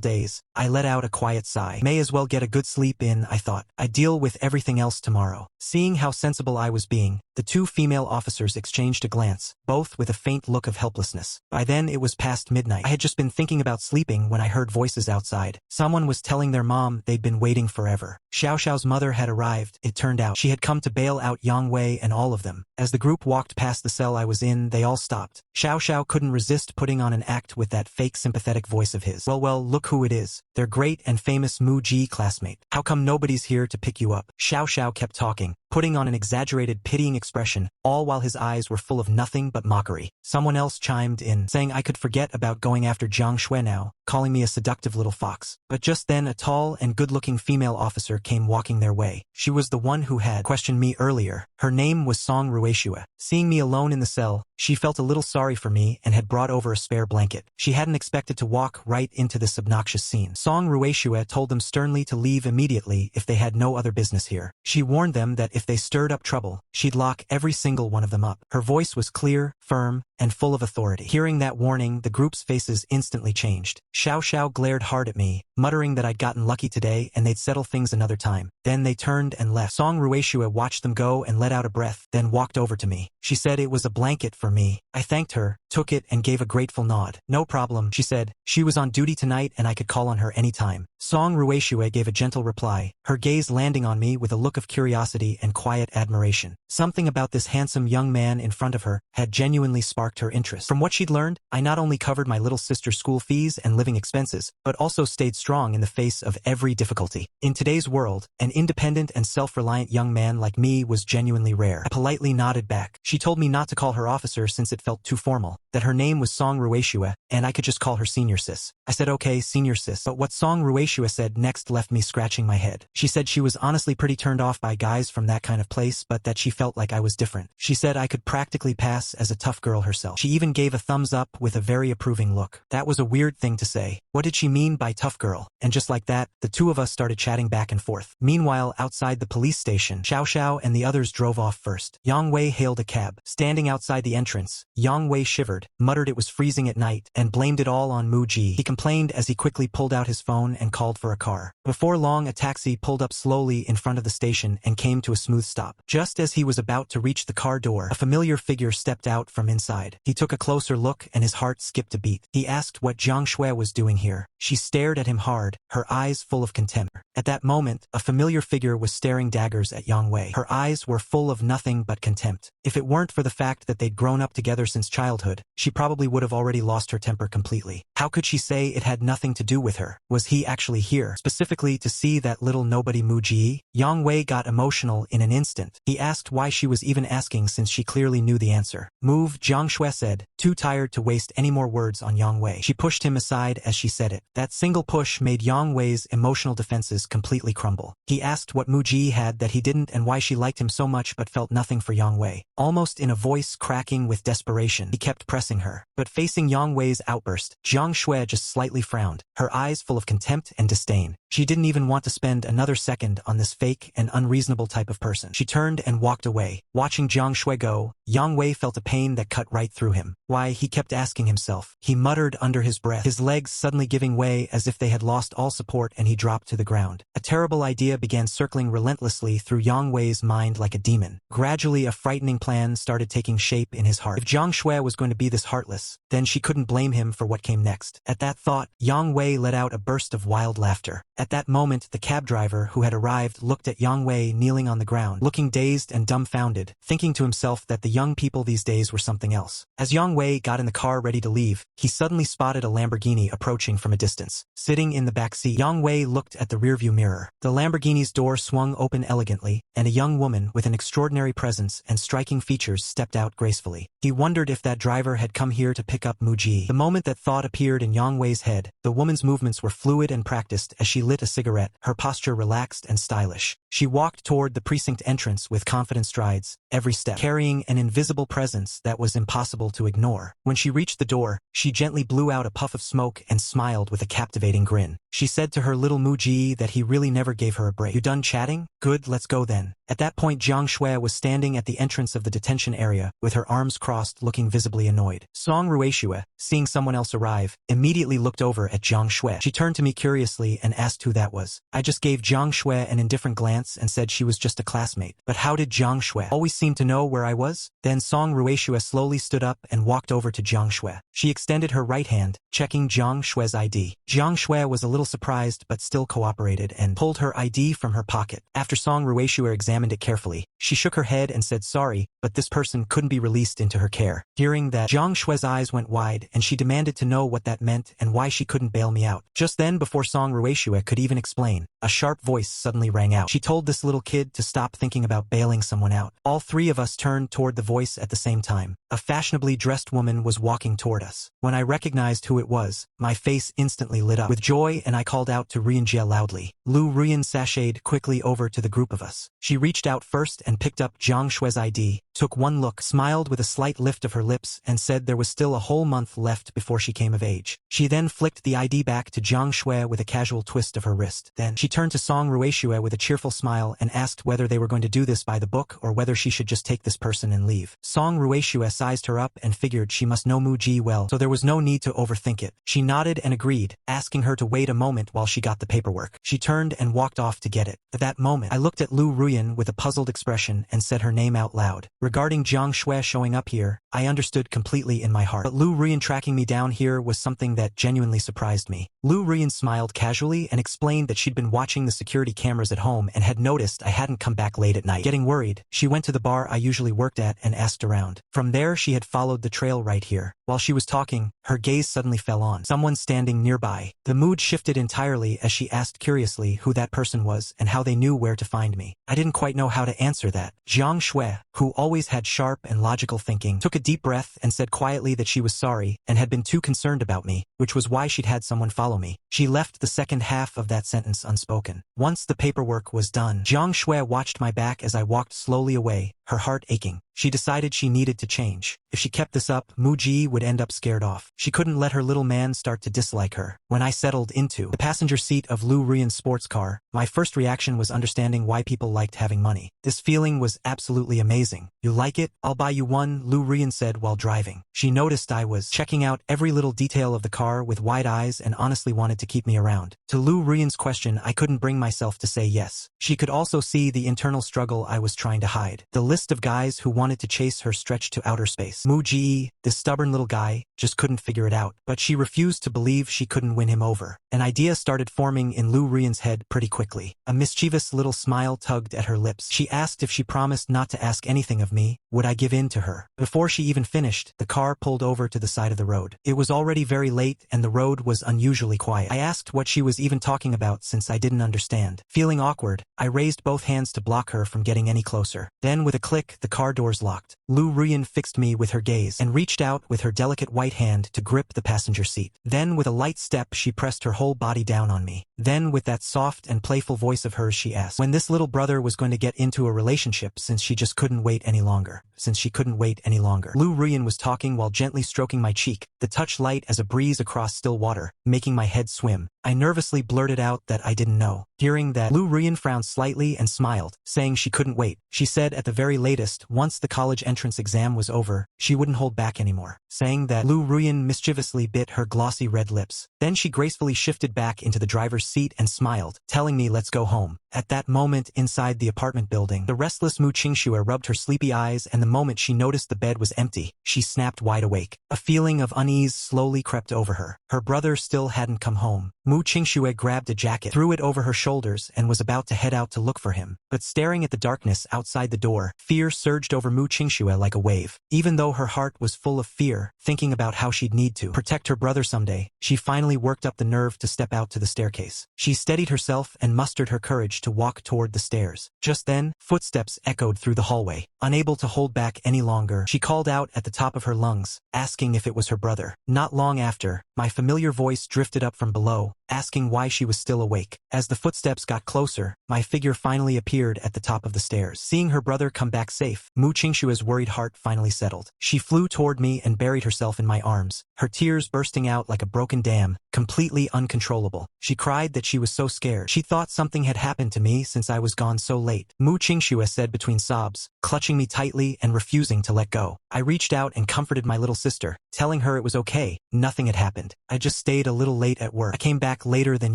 days, I let out a quiet sigh. May as well get a good sleep in, I thought. I'd deal with everything else tomorrow. Seeing how sensible I was being, the 2 female officers exchanged a glance, both with a faint look of helplessness. By then it was past midnight. I had just been thinking about sleeping when I heard voices outside. Someone was telling their mom they'd been waiting forever. Xiao Xiao's mother had arrived. It turned out she had come to bail out Yang Wei and all of them. As the group walked past the cell I was in, they all stopped. Xiao Xiao couldn't resist putting on an act with that fake sympathetic voice of his. Well, look who it is. Their great and famous Mu Ji classmate. How come nobody's here to pick you up? Xiao Xiao kept talking, putting on an exaggerated, pitying expression, all while his eyes were full of nothing but mockery. Someone else chimed in, saying I could forget about going after Jiang Shui now, calling me a seductive little fox. But just then a tall and good-looking female officer came walking their way. She was the one who had questioned me earlier. Her name was Song Ruishua. Seeing me alone in the cell, she felt a little sorry for me and had brought over a spare blanket. She hadn't expected to walk right into this obnoxious scene. Song Ruishua told them sternly to leave immediately if they had no other business here. She warned them that if they stirred up trouble, she'd lock every single one of them up. Her voice was clear, firm, and full of authority. Hearing that warning, the group's faces instantly changed. Xiao Xiao glared hard at me, muttering that I'd gotten lucky today and they'd settle things another time. Then they turned and left. Song Ruishua watched them go and let out a breath, then walked over to me. She said it was a blanket for me. I thanked her, took it, and gave a grateful nod. No problem, she said. She was on duty tonight and I could call on her anytime. Song Ruishua gave a gentle reply, her gaze landing on me with a look of curiosity and quiet admiration. Something about this handsome young man in front of her had genuinely sparked her interest. From what she'd learned, I not only covered my little sister's school fees and living expenses, but also stayed strong in the face of every difficulty. In today's world, an independent and self-reliant young man like me was genuinely rare. I politely nodded back. She told me not to call her officer since it felt too formal, that her name was Song Ruishua, and I could just call her Senior Sis. I said okay, Senior Sis, but what Song Ruishua said next left me scratching my head. She said she was honestly pretty turned off by guys from that kind of place, but that she felt like I was different. She said I could practically pass as a tough girl herself. She even gave a thumbs up with a very approving look. That was a weird thing to say. What did she mean by tough girl? And just like that, the 2 of us started chatting back and forth. Meanwhile, outside the police station, Xiao Xiao and the others drove off first. Yang Wei hailed a cab. Standing outside the entrance, Yang Wei shivered, muttered it was freezing at night, and blamed it all on Mu Ji. He complained as he quickly pulled out his phone and called for a car. Before long, a taxi pulled up slowly in front of the station and came to a smooth stop. Just as he was about to reach the car door, a familiar figure stepped out from inside. He took a closer look and his heart skipped a beat. He asked what Jiang Shui was doing here. She stared at him hard, her eyes full of contempt. At that moment, a familiar figure was staring daggers at Yang Wei. Her eyes were full of nothing but contempt. If it weren't for the fact that they'd grown up together since childhood, she probably would have already lost her temper completely. How could she say it had nothing to do with her? Was he actually here, specifically to see that little nobody Mu Ji? Yang Wei got emotional in an instant. He asked why she was even asking since she clearly knew the answer. Move, Jiang Shui said, too tired to waste any more words on Yang Wei. She pushed him aside as she said it. That single push made Yang Wei's emotional defenses completely crumble. He asked what Mu Ji had that he didn't and why she liked him so much but felt nothing for Yang Wei. Almost in a voice cracking with desperation, he kept pressing her. But facing Yang Wei's outburst, Jiang Shui just slightly frowned, her eyes full of contempt and disdain. She didn't even want to spend another second on this fake and unreasonable type of person. She turned and walked away. Watching Jiang Shui go, Yang Wei felt a pain that cut right through him. Why, he kept asking himself. He muttered under his breath, his legs suddenly giving way as if they had lost all support, and he dropped to the ground. A terrible idea began circling relentlessly through Yang Wei's mind like a demon. Gradually, a frightening plan started taking shape in his heart. If Jiang Shui was going to be this heartless, then she couldn't blame him for what came next. At that thought, Yang Wei let out a burst of wild laughter. At that moment, the cab driver who had arrived looked at Yang Wei kneeling on the ground, looking dazed and dumbfounded, thinking to himself that the young people these days were something else. As Yang Wei got in the car ready to leave, he suddenly spotted a Lamborghini approaching from a distance. Sitting in the back seat, Yang Wei looked at the rearview mirror. The Lamborghini's door swung open elegantly, and a young woman with an extraordinary presence and striking features stepped out gracefully. He wondered if that driver had come here to pick up Muji. The moment that thought appeared in Yang Wei's head, the woman's movements were fluid and practiced as she lit a cigarette, her posture relaxed and stylish. She walked toward the precinct entrance with confident strides, every step carrying an invisible presence that was impossible to ignore. When she reached the door, she gently blew out a puff of smoke and smiled with a captivating grin. She said to her little Muji that he really never gave her a break. "You done chatting? Good, let's go then." At that point, Jiang Shui was standing at the entrance of the detention area, with her arms crossed, looking visibly annoyed. Song Ruishue, seeing someone else arrive, immediately looked over at Jiang Shui. She turned to me curiously and asked who that was. I just gave Jiang Shui an indifferent glance and said she was just a classmate. But how did Jiang Shui always seem to know where I was? Then Song Ruishue slowly stood up and walked over to Jiang Shui. She extended her right hand, checking Jiang Shui's ID. Jiang Shui was a little surprised but still cooperated and pulled her ID from her pocket. After Song Ruishue examined it carefully, she shook her head and said sorry, but this person couldn't be released into her care. Hearing that, Jiang Shui's eyes went wide and she demanded to know what that meant and why she couldn't bail me out. Just then, before Song Ruishue could even explain, a sharp voice suddenly rang out. She told this little kid to stop thinking about bailing someone out. All three of us turned toward the voice at the same time. A fashionably dressed woman was walking toward us. When I recognized who it was, my face instantly lit up with joy and I called out to Rianjia loudly. Lu Rian sashayed quickly over to the group of us. She reached out first and picked up Jiang Shui's ID, took one look, smiled with a slight lift of her lips, and said there was still a whole month left before she came of age. She then flicked the ID back to Jiang Shui with a casual twist of her wrist. Then she turned to Song Ruishue with a cheerful smile and asked whether they were going to do this by the book or whether she should just take this person and leave. Song Ruishue sized her up and figured she must know Muji well, so there was no need to overthink it. She nodded and agreed, asking her to wait a moment while she got the paperwork. She turned and walked off to get it. At that moment, I looked at Lu Ruyan with a puzzled expression and said her name out loud. Regarding Jiang Shui showing up here, I understood completely in my heart. But Lu Ruyan tracking me down here was something that genuinely surprised me. Lu Ruyan smiled casually and explained that she'd been watching the security cameras at home and had noticed I hadn't come back late at night. Getting worried, she went to the bar I usually worked at and asked around. From there, she had followed the trail right here. While she was talking, her gaze suddenly fell on someone standing nearby. The mood shifted entirely as she asked curiously who that person was and how they knew where to find me. I didn't quite know how to answer that. Jiang Shui, who always had sharp and logical thinking, took a deep breath and said quietly that she was sorry and had been too concerned about me, which was why she'd had someone follow me. She left the second half of that sentence unspoken. Once the paperwork was done, Jiang Shui watched my back as I walked slowly away, her heart aching. She decided she needed to change. If she kept this up, Muji would end up scared off. She couldn't let her little man start to dislike her. When I settled into the passenger seat of Lu Rian's sports car, my first reaction was understanding why people liked having money. This feeling was absolutely amazing. "You like it? I'll buy you one," Lu Rian said while driving. She noticed I was checking out every little detail of the car with wide eyes and honestly wanted to keep me around. To Lu Rian's question, I couldn't bring myself to say yes. She could also see the internal struggle I was trying to hide. The list of guys who wanted to chase her stretched to outer space. Muji, this stubborn little guy, just couldn't figure it out. But she refused to believe she couldn't win him over. An idea started forming in Lu Rian's head pretty quickly. A mischievous little smile tugged at her lips. She asked if she promised not to ask anything of me, would I give in to her? Before she even finished, the car pulled over to the side of the road. It was already very late and the road was unusually quiet. I asked what she was even talking about since I didn't understand. Feeling awkward, I raised both hands to block her from getting any closer. Then with a click, the car doors locked. Lu Rian fixed me with her gaze and reached out with her delicate white hand to grip the passenger seat. Then with a light step she pressed her whole body down on me. Then with that soft and playful voice of hers she asked when this little brother was going to get into a relationship since she just couldn't wait any longer. Lu Rian was talking while gently stroking my cheek, the touch light as a breeze across still water, making my head swim. I nervously blurted out that I didn't know. Hearing that, Lu Rian frowned slightly and smiled, saying she couldn't wait. She said at the very latest, once the college entrance exam was over, she wouldn't hold back anymore. Saying that, Lu Rian mischievously bit her glossy red lips. Then she gracefully shifted back into the driver's seat and smiled, telling me let's go home. At that moment inside the apartment building, the restless Mu Qingxue rubbed her sleepy eyes, and the moment she noticed the bed was empty, she snapped wide awake. A feeling of unease slowly crept over her. Her brother still hadn't come home. Mu Qingxue grabbed a jacket, threw it over her shoulders, and was about to head out to look for him. But staring at the darkness outside the door, fear surged over Mu Qingxue like a wave. Even though her heart was full of fear, thinking about how she'd need to protect her brother someday, she finally worked up the nerve to step out to the staircase. She steadied herself and mustered her courage to walk toward the stairs. Just then, footsteps echoed through the hallway. Unable to hold back any longer, she called out at the top of her lungs, asking if it was her brother. Not long after, my familiar voice drifted up from below, asking why she was still awake. As the footsteps got closer, my figure finally appeared at the top of the stairs. Seeing her brother come back safe, Mu Qingshue's worried heart finally settled. She flew toward me and buried herself in my arms, her tears bursting out like a broken dam, completely uncontrollable. She cried that she was so scared. She thought something had happened to me since I was gone so late. Mu Qingxue said between sobs, clutching me tightly and refusing to let go. I reached out and comforted my little sister, telling her it was okay, nothing had happened. I just stayed a little late at work. I came back later than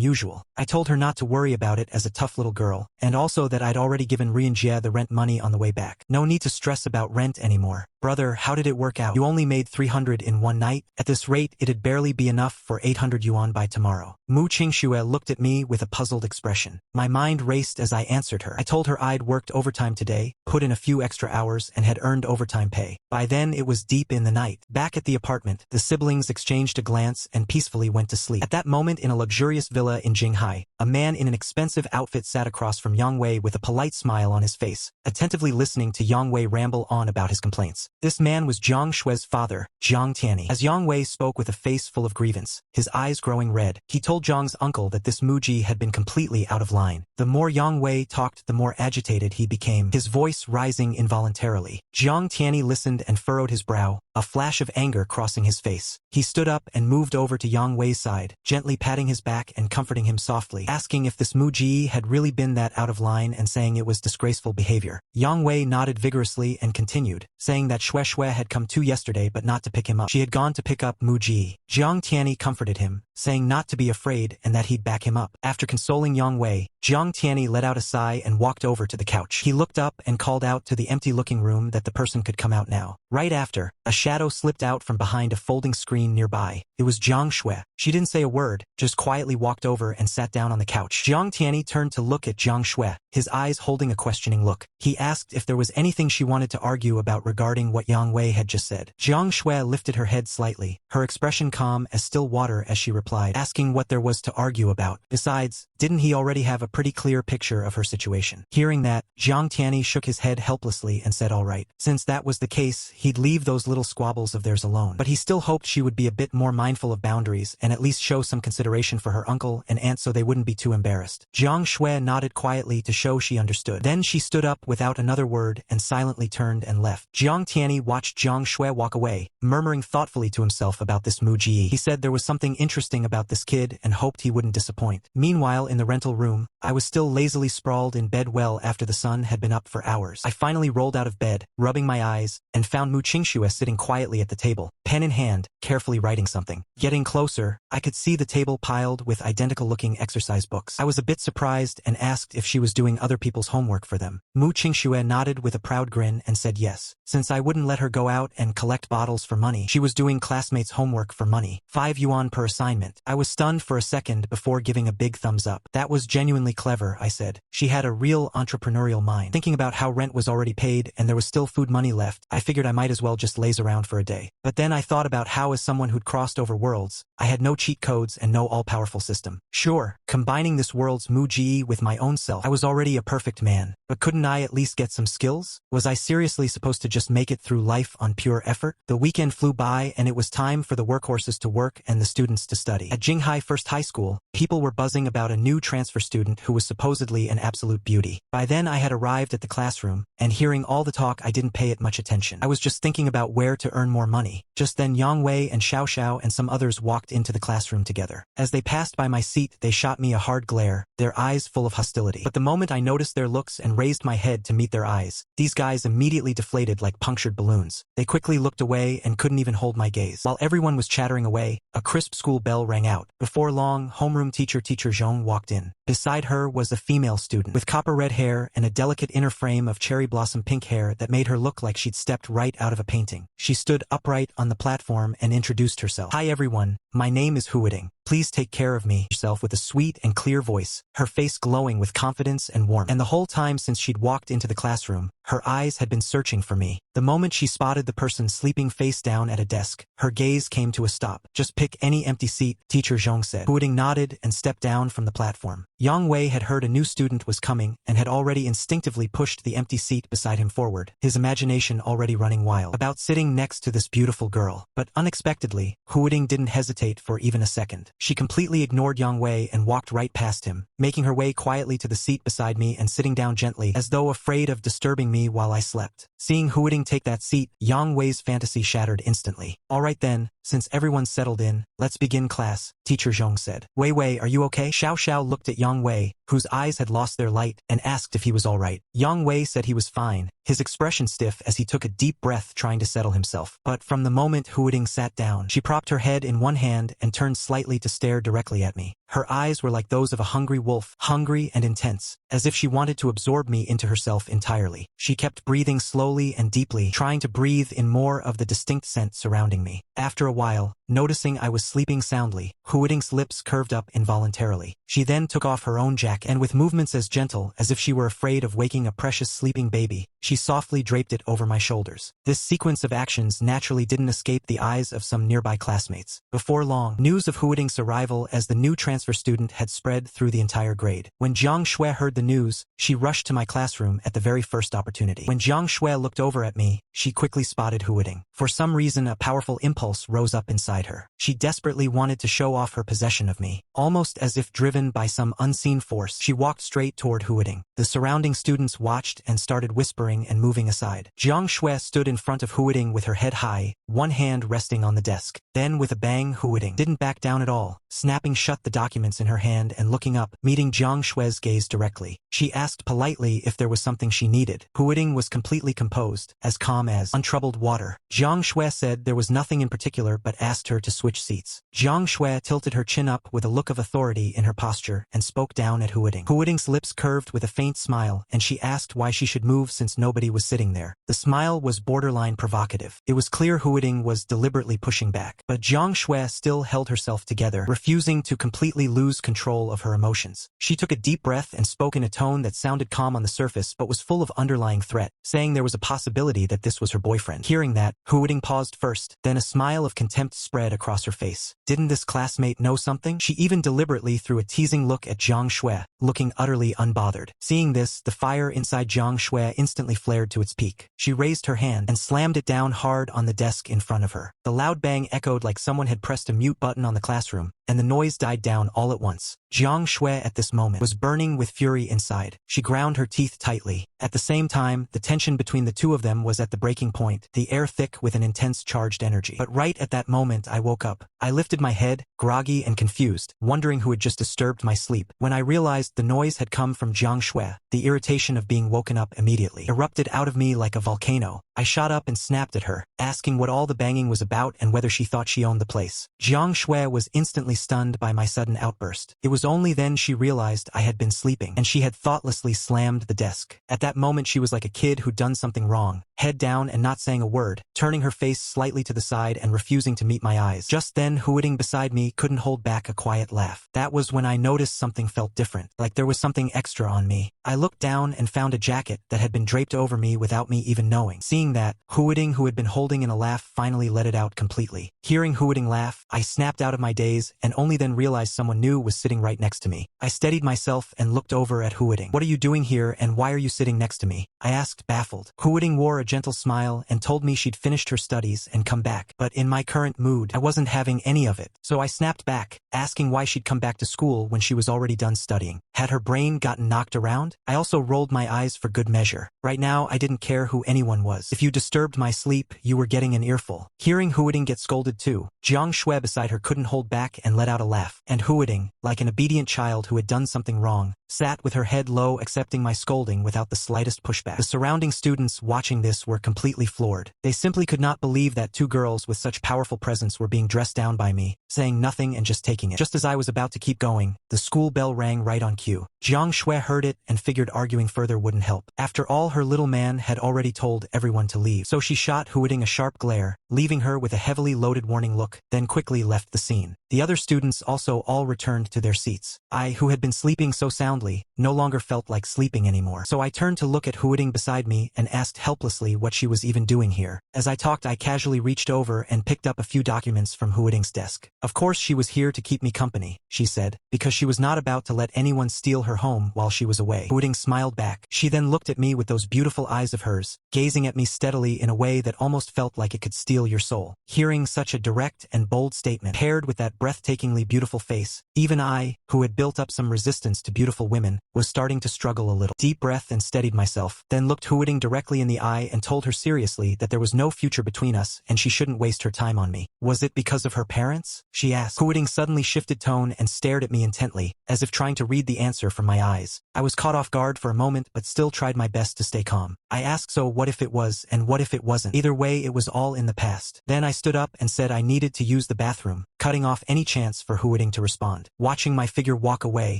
usual. I told her not to worry about it as a tough little girl, and also that I'd already given Reunited the rent money on the way back. No need to stress about rent anymore. Brother, how did it work out? You only made 300 in one night? At this rate, it'd barely be enough for 800 yuan by tomorrow. Mu Qingxue looked at me with a puzzled expression. My mind raced as I answered her. I told her I'd worked overtime today, put in a few extra hours, and had earned overtime pay. By then, it was deep in the night. Back at the apartment, the siblings exchanged a glance and peacefully went to sleep. At that moment, in a luxurious villa in Jinghai, a man in an expensive outfit sat across from Yang Wei with a polite smile on his face, attentively listening to Yang Wei ramble on about his complaints. This man was Jiang Shue's father, Jiang Tianyi. As Yang Wei spoke with a face full of grievance, his eyes growing red, he told Jiang's uncle that this Muji had been completely out of line. The more Yang Wei talked, the more agitated he became, his voice rising involuntarily. Jiang Tianyi listened and furrowed his brow, a flash of anger crossing his face. He stood up and moved over to Yang Wei's side, gently patting his back and comforting him softly, asking if this Muji had really been that out of line and saying it was disgraceful behavior. Yang Wei nodded vigorously and continued, saying that Shue had come too yesterday but not to pick him up. She had gone to pick up Muji. Jiang Tianyi comforted him, saying not to be afraid and that he'd back him up. After consoling Yang Wei, Jiang Tianyi let out a sigh and walked over to the couch. He looked up and called out to the empty-looking room that the person could come out now. Right after, a shadow slipped out from behind a folding screen nearby. It was Jiang Shue. She didn't say a word, just quietly walked over and sat down on the couch. Jiang Tianyi turned to look at Jiang Shue, his eyes holding a questioning look. He asked if there was anything she wanted to argue about regarding what Yang Wei had just said. Jiang Shue lifted her head slightly, her expression calm as still water as she replied, asking what there was to argue about. Besides, didn't he already have a pretty clear picture of her situation? Hearing that, Jiang Tianyi shook his head helplessly and said all right. Since that was the case, he'd leave those little squabbles of theirs alone. But he still hoped she would be a bit more mindful of boundaries and at least show some consideration for her uncle and aunt so they wouldn't be too embarrassed. Jiang Shue nodded quietly to show she understood. Then she stood up without another word and silently turned and left. Jiang Tianyi watched Jiang Shue walk away, murmuring thoughtfully to himself about this Mu Ji. He said there was something interesting about this kid and hoped he wouldn't disappoint. Meanwhile, in the rental room, I was still lazily sprawled in bed well after the sun had been up for hours. I finally rolled out of bed, rubbing my eyes, and found Mu Qingxue sitting quietly at the table, pen in hand, carefully writing something. Getting closer, I could see the table piled with identical-looking exercise books. I was a bit surprised and asked if she was doing other people's homework for them. Mu Qingxue nodded with a proud grin and said yes. Since I wouldn't let her go out and collect bottles for money, she was doing classmates' homework for money. 5 yuan per assignment. I was stunned for a second before giving a big thumbs up. That was genuinely clever, I said. She had a real entrepreneurial mind. Thinking about how rent was already paid and there was still food money left, I figured I might as well just laze around for a day. But then I thought about how, as someone who'd crossed over worlds, I had no cheat codes and no all-powerful system. Sure, combining this world's Mu Ji with my own self, I was already a perfect man. But couldn't I at least get some skills? Was I seriously supposed to just make it through life on pure effort? The weekend flew by and it was time for the workhorses to work and the students to study. At Jinghai First High School, people were buzzing about a new transfer student who was supposedly an absolute beauty. By then I had arrived at the classroom, and hearing all the talk I didn't pay it much attention. I was just thinking about where to earn more money. Just then Yang Wei and Xiao Xiao and some others walked into the classroom together. As they passed by my seat, they shot me a hard glare, their eyes full of hostility. But the moment I noticed their looks and raised my head to meet their eyes, these guys immediately deflated like punctured balloons. They quickly looked away and couldn't even hold my gaze. While everyone was chattering away, a crisp school bell rang out. Before long, homeroom teacher Zhong walked in. Beside her was a female student with copper-red hair and a delicate inner frame of cherry blossom pink hair that made her look like she'd stepped right out of a painting. She stood upright on the platform and introduced herself. "Hi everyone, my name is Huiting. Please take care of me," herself with a sweet and clear voice, her face glowing with confidence and warmth. And the whole time since she'd walked into the classroom, her eyes had been searching for me. The moment she spotted the person sleeping face down at a desk, her gaze came to a stop. "Just pick any empty seat," Teacher Zhong said. Huiting nodded and stepped down from the platform. Yang Wei had heard a new student was coming and had already instinctively pushed the empty seat beside him forward, his imagination already running wild about sitting next to this beautiful girl. But unexpectedly, Huiting didn't hesitate for even a second. She completely ignored Yang Wei and walked right past him, making her way quietly to the seat beside me and sitting down gently as though afraid of disturbing me while I slept. Seeing Huiting take that seat, Yang Wei's fantasy shattered instantly. "All right then, since everyone's settled in, let's begin class," Teacher Zhong said. Wei, are you okay?" Xiao Xiao looked at Yang Wei, whose eyes had lost their light, and asked if he was all right. Yang Wei said he was fine, his expression stiff as he took a deep breath trying to settle himself. But from the moment Huiting sat down, she propped her head in one hand and turned slightly to stare directly at me. Her eyes were like those of a hungry wolf, hungry and intense, as if she wanted to absorb me into herself entirely. She kept breathing slowly and deeply, trying to breathe in more of the distinct scent surrounding me. After a while, noticing I was sleeping soundly, Huiting's lips curved up involuntarily. She then took off her own jacket and with movements as gentle as if she were afraid of waking a precious sleeping baby, she softly draped it over my shoulders. This sequence of actions naturally didn't escape the eyes of some nearby classmates. Before long, news of Huiting's arrival as the new transfer student had spread through the entire grade. When Jiang Shui heard the news, she rushed to my classroom at the very first opportunity. When Jiang Shui looked over at me, she quickly spotted Huiting. For some reason, a powerful impulse rose up inside her. She desperately wanted to show off her possession of me. Almost as if driven by some unseen force, she walked straight toward Huiting. The surrounding students watched and started whispering and moving aside. Jiang Shui stood in front of Huiting with her head high, one hand resting on the desk. Then with a bang, Huiting didn't back down at all, snapping shut the documents in her hand and looking up, meeting Jiang Shui's gaze directly. She asked politely if there was something she needed. Huiting was completely composed, as calm as untroubled water. Jiang Shui said there was nothing in particular but asked her to switch seats. Jiang Shui tilted her chin up with a look of authority in her posture and spoke down at Huiting. Huiting's lips curved with a faint smile and she asked why she should move since nobody was sitting there. The smile was borderline provocative. It was clear Huiting was deliberately pushing back, but Jiang Shui still held herself together, refusing to completely lose control of her emotions. She took a deep breath and spoke in a tone that sounded calm on the surface but was full of underlying threat, saying there was a possibility that this was her boyfriend. Hearing that, Huiting paused first, then a smile of contempt spread across her face. Didn't this classmate know something? She even deliberately threw a teasing look at Jiang Shui, looking utterly unbothered. Seeing this, the fire inside Jiang Shui instantly flared to its peak. She raised her hand and slammed it down hard on the desk in front of her. The loud bang echoed like someone had pressed a mute button on the classroom, and the noise died down all at once. Jiang Shui at this moment was burning with fury inside. She ground her teeth tightly. At the same time, the tension between the two of them was at the breaking point, the air thick with an intense charged energy. But right at that moment I woke up. I lifted my head, groggy and confused, wondering who had just disturbed my sleep. When I realized the noise had come from Jiang Shui, the irritation of being woken up immediately erupted out of me like a volcano. I shot up and snapped at her, asking what all the banging was about and whether she thought she owned the place. Jiang Shui was instantly stunned by my sudden outburst. It was only then she realized I had been sleeping, and she had thoughtlessly slammed the desk. At that moment she was like a kid who'd done something wrong, head down and not saying a word, turning her face slightly to the side and refusing to meet my eyes. Just then Huiting beside me couldn't hold back a quiet laugh. That was when I noticed something felt different, like there was something extra on me. I looked down and found a jacket that had been draped over me without me even knowing. Seeing that, Huiting, who had been holding in a laugh, finally let it out completely. Hearing Huiting laugh, I snapped out of my daze and only then realized someone new was sitting right next to me. I steadied myself and looked over at Huiting. "What are you doing here and why are you sitting next to me?" I asked, baffled. Huiting wore a gentle smile and told me she'd finished her studies and come back. But in my current mood, I wasn't having any of it. So I snapped back, asking why she'd come back to school when she was already done studying. Had her brain gotten knocked around? I also rolled my eyes for good measure. Right now, I didn't care who anyone was. If you disturbed my sleep, you were getting an earful. Hearing Huiting get scolded too, Jiang Shui beside her couldn't hold back and let out a laugh. And Huiting, like an obedient child who had done something wrong, sat with her head low accepting my scolding without the slightest pushback. The surrounding students watching this were completely floored. They simply could not believe that two girls with such powerful presence were being dressed down by me, saying nothing and just taking it. Just as I was about to keep going, the school bell rang right on cue. Jiang Shui heard it and figured arguing further wouldn't help. After all, her little man had already told everyone to leave. So she shot Huiting a sharp glare, leaving her with a heavily loaded warning look, then quickly left the scene. The other students also all returned to their seats. I, who had been sleeping so soundly, no longer felt like sleeping anymore. So I turned to look at Huiting beside me and asked helplessly what she was even doing here. As I talked, I casually reached over and picked up a few documents from Huiting's desk. Of course she was here to keep me company, she said, because she was not about to let anyone steal her home while she was away. Huiting smiled back. She then looked at me with those beautiful eyes of hers, gazing at me steadily in a way that almost felt like it could steal your soul. Hearing such a direct and bold statement, paired with that breathtakingly beautiful face, even I, who had built up some resistance to beautiful women, was starting to struggle a little. Deep breath and steadied myself, then looked Huiting directly in the eye and told her seriously that there was no future between us and she shouldn't waste her time on me. Was it because of her parents? She asked. Huiting suddenly shifted tone and stared at me intently, as if trying to read the answer from my eyes. I was caught off guard for a moment but still tried my best to stay calm. I asked, so what if it was and what if it wasn't? Either way, it was all in the past. Then I stood up and said I needed to use the bathroom, cutting off any chance for Huiting to respond. Watching my figure walk away,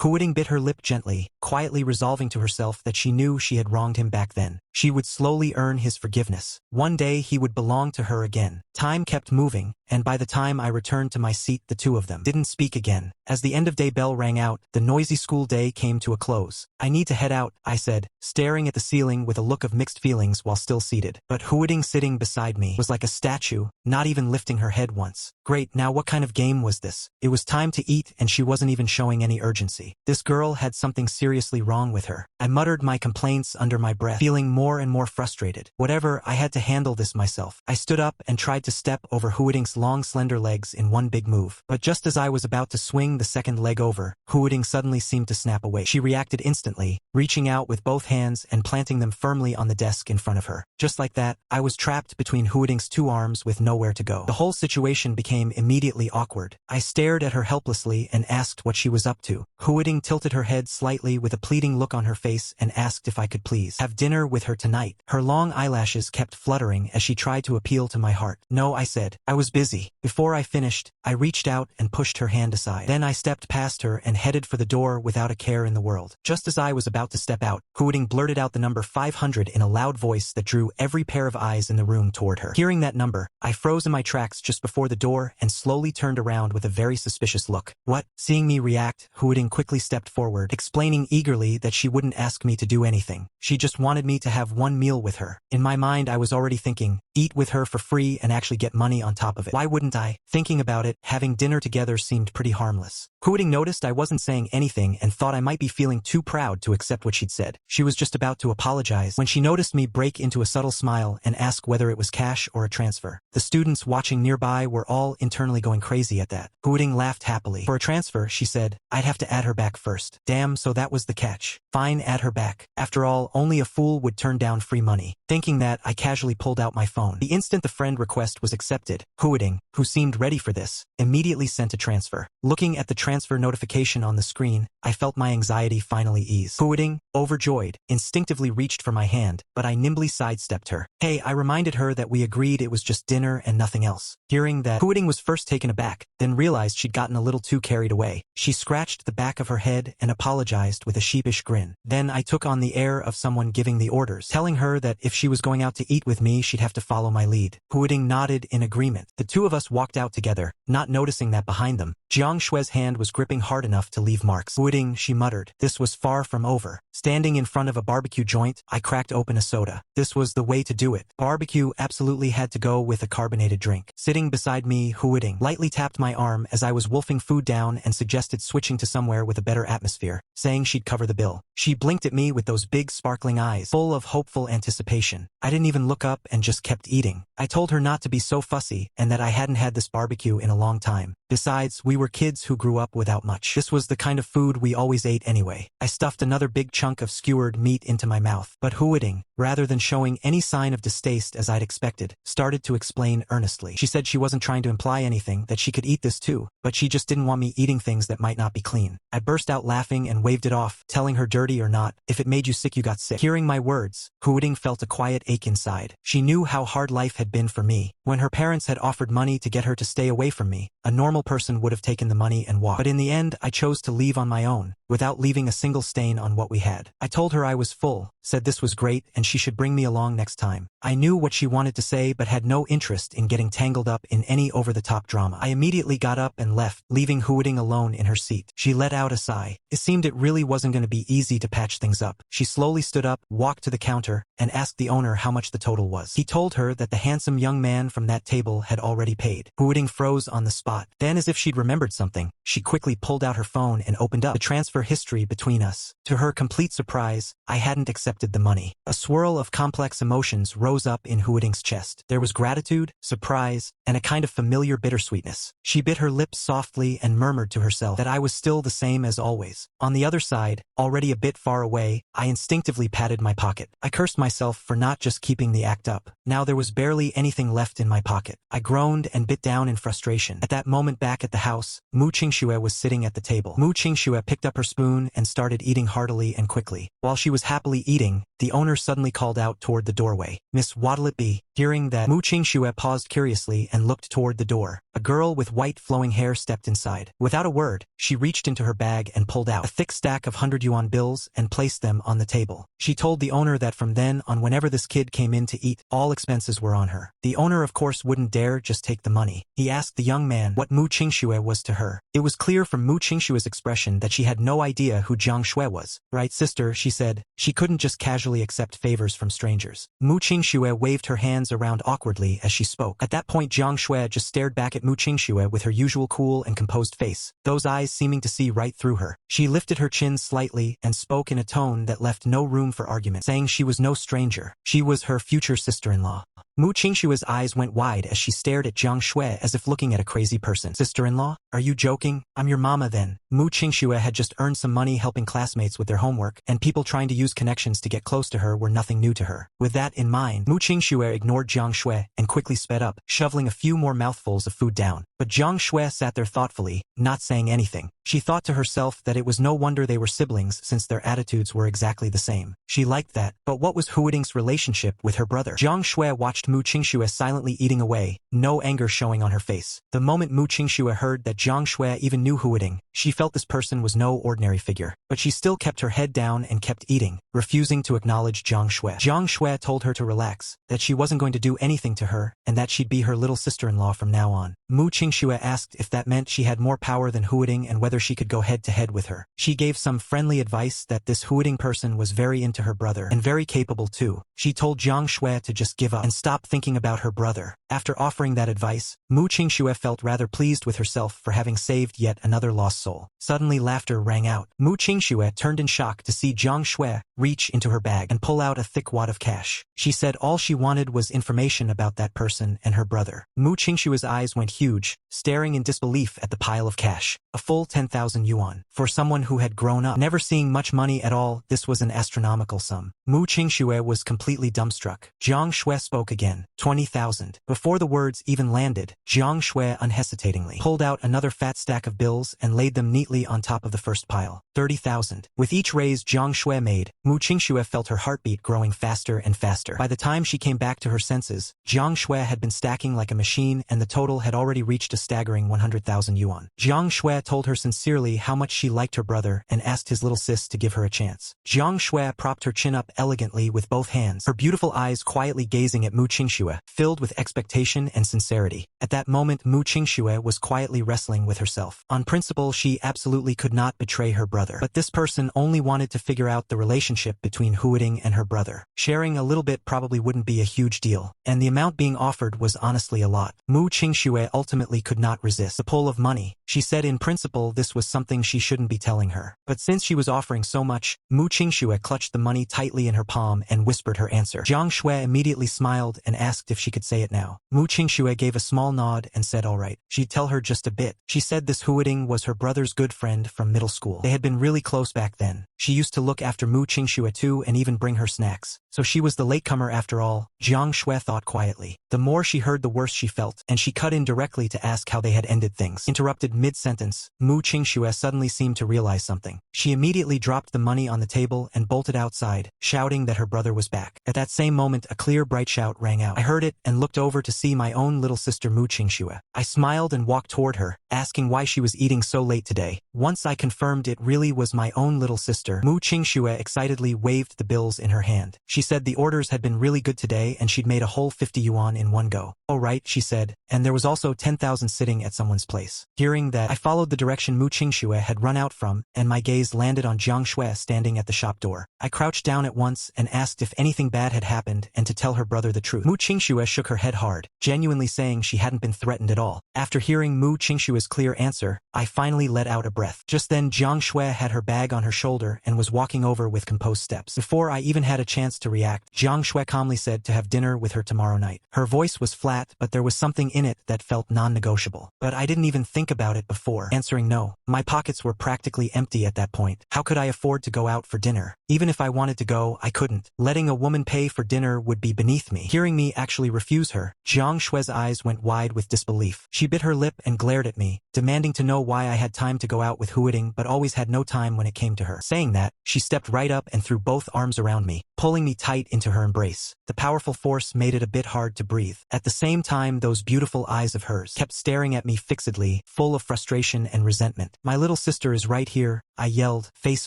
Huiting bit her lip gently, quietly resolving to herself that she knew she had wronged him back then. She would slowly earn his forgiveness. One day he would belong to her again. Time kept moving, and by the time I returned to my seat, the two of them didn't speak again. As the end-of-day bell rang out, the noisy school day came to a close. I need to head out, I said, staring at the ceiling with a look of mixed feelings while still seated. But Huiting sitting beside me was like a statue, not even lifting her head once. Great, now what kind of game was this? It was time to eat and she wasn't even showing any urgency. This girl had something seriously wrong with her. I muttered my complaints under my breath, feeling more and more frustrated. Whatever, I had to handle this myself. I stood up and tried to step over Huiting's long slender legs in one big move. But just as I was about to swing the second leg over, Huiting suddenly seemed to snap awake. She reacted instantly, reaching out with both hands and planting them firmly on the desk in front of her. Just like that, I was trapped between Huiting's two arms with nowhere to go. The whole situation became immediately awkward. I stared at her helplessly and asked what she was up to. Huiting tilted her head slightly with a pleading look on her face and asked if I could please have dinner with her tonight. Her long eyelashes kept fluttering as she tried to appeal to my heart. No, I said. I was busy. Before I finished, I reached out and pushed her hand aside. Then I stepped past her and headed for the door without a care in the world. Just as I was about to step out, Huiting blurted out the number 500 in a loud voice that drew every pair of eyes in the room toward her. Hearing that number, I froze in my tracks just before the door and slowly turned around with a very suspicious look. What? Seeing me react, Huiting quickly stepped forward, explaining eagerly that she wouldn't ask me to do anything. She just wanted me to have one meal with her. In my mind, I was already thinking, eat with her for free and actually get money on top of it. Why wouldn't I? Thinking about it, having dinner together seemed pretty harmless. Huiting noticed I wasn't saying anything and thought I might be feeling too proud to accept what she'd said. She was just about to apologize when she noticed me break into a subtle smile and ask whether it was cash or a transfer. The students watching nearby were all internally going crazy at that. Huiting laughed happily. For a transfer, she said, I'd have to add her back first. Damn, so that was the catch. Fine, add her back. After all, only a fool would turn down free money. Thinking that, I casually pulled out my phone. The instant the friend request was accepted, Huiting, who seemed ready for this, immediately sent a transfer. Looking at the transfer notification on the screen, I felt my anxiety finally ease. Huiting, overjoyed, instinctively reached for my hand, but I nimbly sidestepped her. Hey, I reminded her that we agreed it was just dinner and nothing else. Hearing that, Huiting was first taken aback, then realized she'd gotten a little too carried away. She scratched the back of her head and apologized with a sheepish grin. Then I took on the air of someone giving the orders, telling her that if she was going out to eat with me, she'd have to follow my lead. Huiting nodded in agreement. The two of us walked out together, not noticing that behind them, Jiang Shui's hand was gripping hard enough to leave marks. Huiting, she muttered. This was far from over. Standing in front of a barbecue joint, I cracked open a soda. This was the way to do it. Barbecue absolutely had to go with a carbonated drink. Sitting beside me, Huiting lightly tapped my arm as I was wolfing food down and suggested switching to somewhere with a better atmosphere, saying she'd cover the bill. She blinked at me with those big sparkling eyes, full of hopeful anticipation. I didn't even look up and just kept eating. I told her not to be so fussy and that I hadn't had this barbecue in a long time. Besides, we were kids who grew up without much. This was the kind of food we always ate anyway. I stuffed another big chunk of skewered meat into my mouth. But Huiding, rather than showing any sign of distaste as I'd expected, started to explain earnestly. She said she wasn't trying to imply anything, that she could eat this too, but she just didn't want me eating things that might not be clean. I burst out laughing and waved it off, telling her dirty or not, if it made you sick you got sick. Hearing my words, Huiding felt a quiet ache inside. She knew how hard life had been for me. When her parents had offered money to get her to stay away from me, a normal person would have taken the money and walked. But in the end, I chose to leave on my own, without leaving a single stain on what we had. I told her I was full, said this was great and she should bring me along next time. I knew what she wanted to say but had no interest in getting tangled up in any over-the-top drama. I immediately got up and left, leaving Huiding alone in her seat. She let out a sigh. It seemed it really wasn't going to be easy to patch things up. She slowly stood up, walked to the counter, and asked the owner how much the total was. He told her that the handsome young man from that table had already paid. Huiding froze on the spot. Then, as if she'd remembered something, she quickly pulled out her phone and opened up the transfer history between us. To her complete surprise, I hadn't accepted the money. A swirl of complex emotions rose up in Huiding's chest. There was gratitude, surprise, and a kind of familiar bittersweetness. She bit her lips softly and murmured to herself that I was still the same as always. On the other side, already a bit far away, I instinctively patted my pocket. I cursed myself for not just keeping the act up. Now there was barely anything left in my pocket. I groaned and bit down in frustration. At that moment back at the house, Mu Qingxue was sitting at the table. Mu Qingxue picked up her spoon and started eating heartily and quickly. While she was happily eating, the owner suddenly called out toward the doorway. "Miss, what'll it be?" Hearing that, Mu Qingxue paused curiously and looked toward the door. A girl with white flowing hair stepped inside. Without a word, she reached into her bag and pulled out a thick stack of 100 yuan bills and placed them on the table. She told the owner that from then on, whenever this kid came in to eat, all expenses were on her. The owner of course wouldn't dare just take the money. He asked the young man what Mu Qingxue was to her. It was clear from Mu Qingxue's expression that she had no idea who Jiang Shui was. "Right, sister," she said. She couldn't just casually accept favors from strangers. Mu Qingxue waved her hands around awkwardly as she spoke. At that point, Jiang Shui just stared back at Mu Qingxue with her usual cool and composed face, those eyes seeming to see right through her. She lifted her chin slightly and spoke in a tone that left no room for argument, saying she was no stranger. She was her future sister-in-law. Mu Qingxue's eyes went wide as she stared at Jiang Shui as if looking at a crazy person. "Sister-in-law? Are you joking? I'm your mama then." Mu Qingxue had just earned some money helping classmates with their homework, and people trying to use connections to get close to her were nothing new to her. With that in mind, Mu Qingxue ignored Jiang Shui and quickly sped up, shoveling a few more mouthfuls of food down. But Jiang Shui sat there thoughtfully, not saying anything. She thought to herself that it was no wonder they were siblings since their attitudes were exactly the same. She liked that, but what was Huiding's relationship with her brother? Jiang Shui watched Mu Qingxue silently eating away, no anger showing on her face. The moment Mu Qingxue heard that Jiang Shui even knew Huiding, she felt this person was no ordinary figure. But she still kept her head down and kept eating, refusing to acknowledge Jiang Shui. Jiang Shui told her to relax, that she wasn't going to do anything to her, and that she'd be her little sister-in-law from now on. Mu Qingxue asked if that meant she had more power than Huiding and whether she could go head-to-head with her. She gave some friendly advice that this Huiding person was very into her brother, and very capable too. She told Jiang Shui to just give up and stop thinking about her brother. After offering that advice, Mu Qingxue felt rather pleased with herself for having saved yet another lost soul. Suddenly laughter rang out. Mu Qingxue turned in shock to see Jiang Shui reach into her bag and pull out a thick wad of cash. She said all she wanted was information about that person and her brother. Mu Qingxue's eyes went huge, staring in disbelief at the pile of cash. A full 10,000 yuan. For someone who had grown up never seeing much money at all, this was an astronomical sum. Mu Qingxue was completely dumbstruck. Jiang Shui spoke again. 20,000. Before the words even landed, Jiang Shui unhesitatingly pulled out another fat stack of bills and laid them neatly on top of the first pile. 30,000. With each raise Jiang Shui made, Mu Qingxue felt her heartbeat growing faster and faster. By the time she came back to her senses, Jiang Shui had been stacking like a machine and the total had already reached a staggering 100,000 yuan. Jiang Shui told her sincerely how much she liked her brother and asked his little sis to give her a chance. Jiang Shui propped her chin up elegantly with both hands, her beautiful eyes quietly gazing at Mu Qingxue, filled with expectation and sincerity. At that moment, Mu Qingxue was quietly wrestling with herself. On principle, she absolutely could not betray her brother. But this person only wanted to figure out the relationship between Huiting and her brother. Sharing a little bit probably wouldn't be a huge deal, and the amount being offered was honestly a lot. Mu Qingxue ultimately could not resist the pull of money. She said in principle this was something she shouldn't be telling her. But since she was offering so much, Mu Qingxue clutched the money tightly in her palm and whispered her answer. Jiang Shui immediately smiled and asked if she could say it now. Mu Qingxue gave a small nod and said all right. She'd tell her just a bit. She said this Huiting was her brother's good friend from middle school. They had been really close back then. She used to look after Mu Qingxue too and even bring her snacks. So she was the latecomer after all, Jiang Shui thought quietly. The more she heard the worse she felt, and she cut in directly to ask how they had ended things. Interrupted mid-sentence, Mu Qingxue suddenly seemed to realize something. She immediately dropped the money on the table and bolted outside, shouting that her brother was back. At that same moment a clear bright shout rang out. I heard it and looked over to see my own little sister Mu Qingxue. I smiled and walked toward her, asking why she was eating so late today. Once I confirmed it really was my own little sister, Mu Qingxue excitedly waved the bills in her hand. She said the orders had been really good today and she'd made a whole 50 yuan in one go. Oh right, she said, and there was also 10,000 sitting at someone's place. Hearing that, I followed the direction Mu Qingxue had run out from, and my gaze landed on Jiang Shui standing at the shop door. I crouched down at once and asked if anything bad had happened and to tell her brother the truth. Mu Qingxue shook her head hard, genuinely saying she hadn't been threatened at all. After hearing Mu Qingxue's clear answer, I finally let out a breath. Just then Jiang Shui had her bag on her shoulder and was walking over with composed steps. Before I even had a chance to react, Jiang Shui calmly said to have dinner with her tomorrow night. Her voice was flat, but there was something in it that felt non-negotiable. But I didn't even think about it before answering no. My pockets were practically empty at that point. How could I afford to go out for dinner? Even if I wanted to go, I couldn't. Letting a woman pay for dinner would be beneath me. Hearing me actually refuse her, Jiang Shui's eyes went wide with disbelief. She bit her lip and glared at me, demanding to know why I had time to go out with Huiting but always had no time when it came to her. Saying that, she stepped right up and threw both arms around me, pulling me tight into her embrace. The powerful force made it a bit hard to breathe. At the same time, those beautiful eyes of hers kept staring at me fixedly, full of frustration and resentment. My little sister is right here, I yelled, face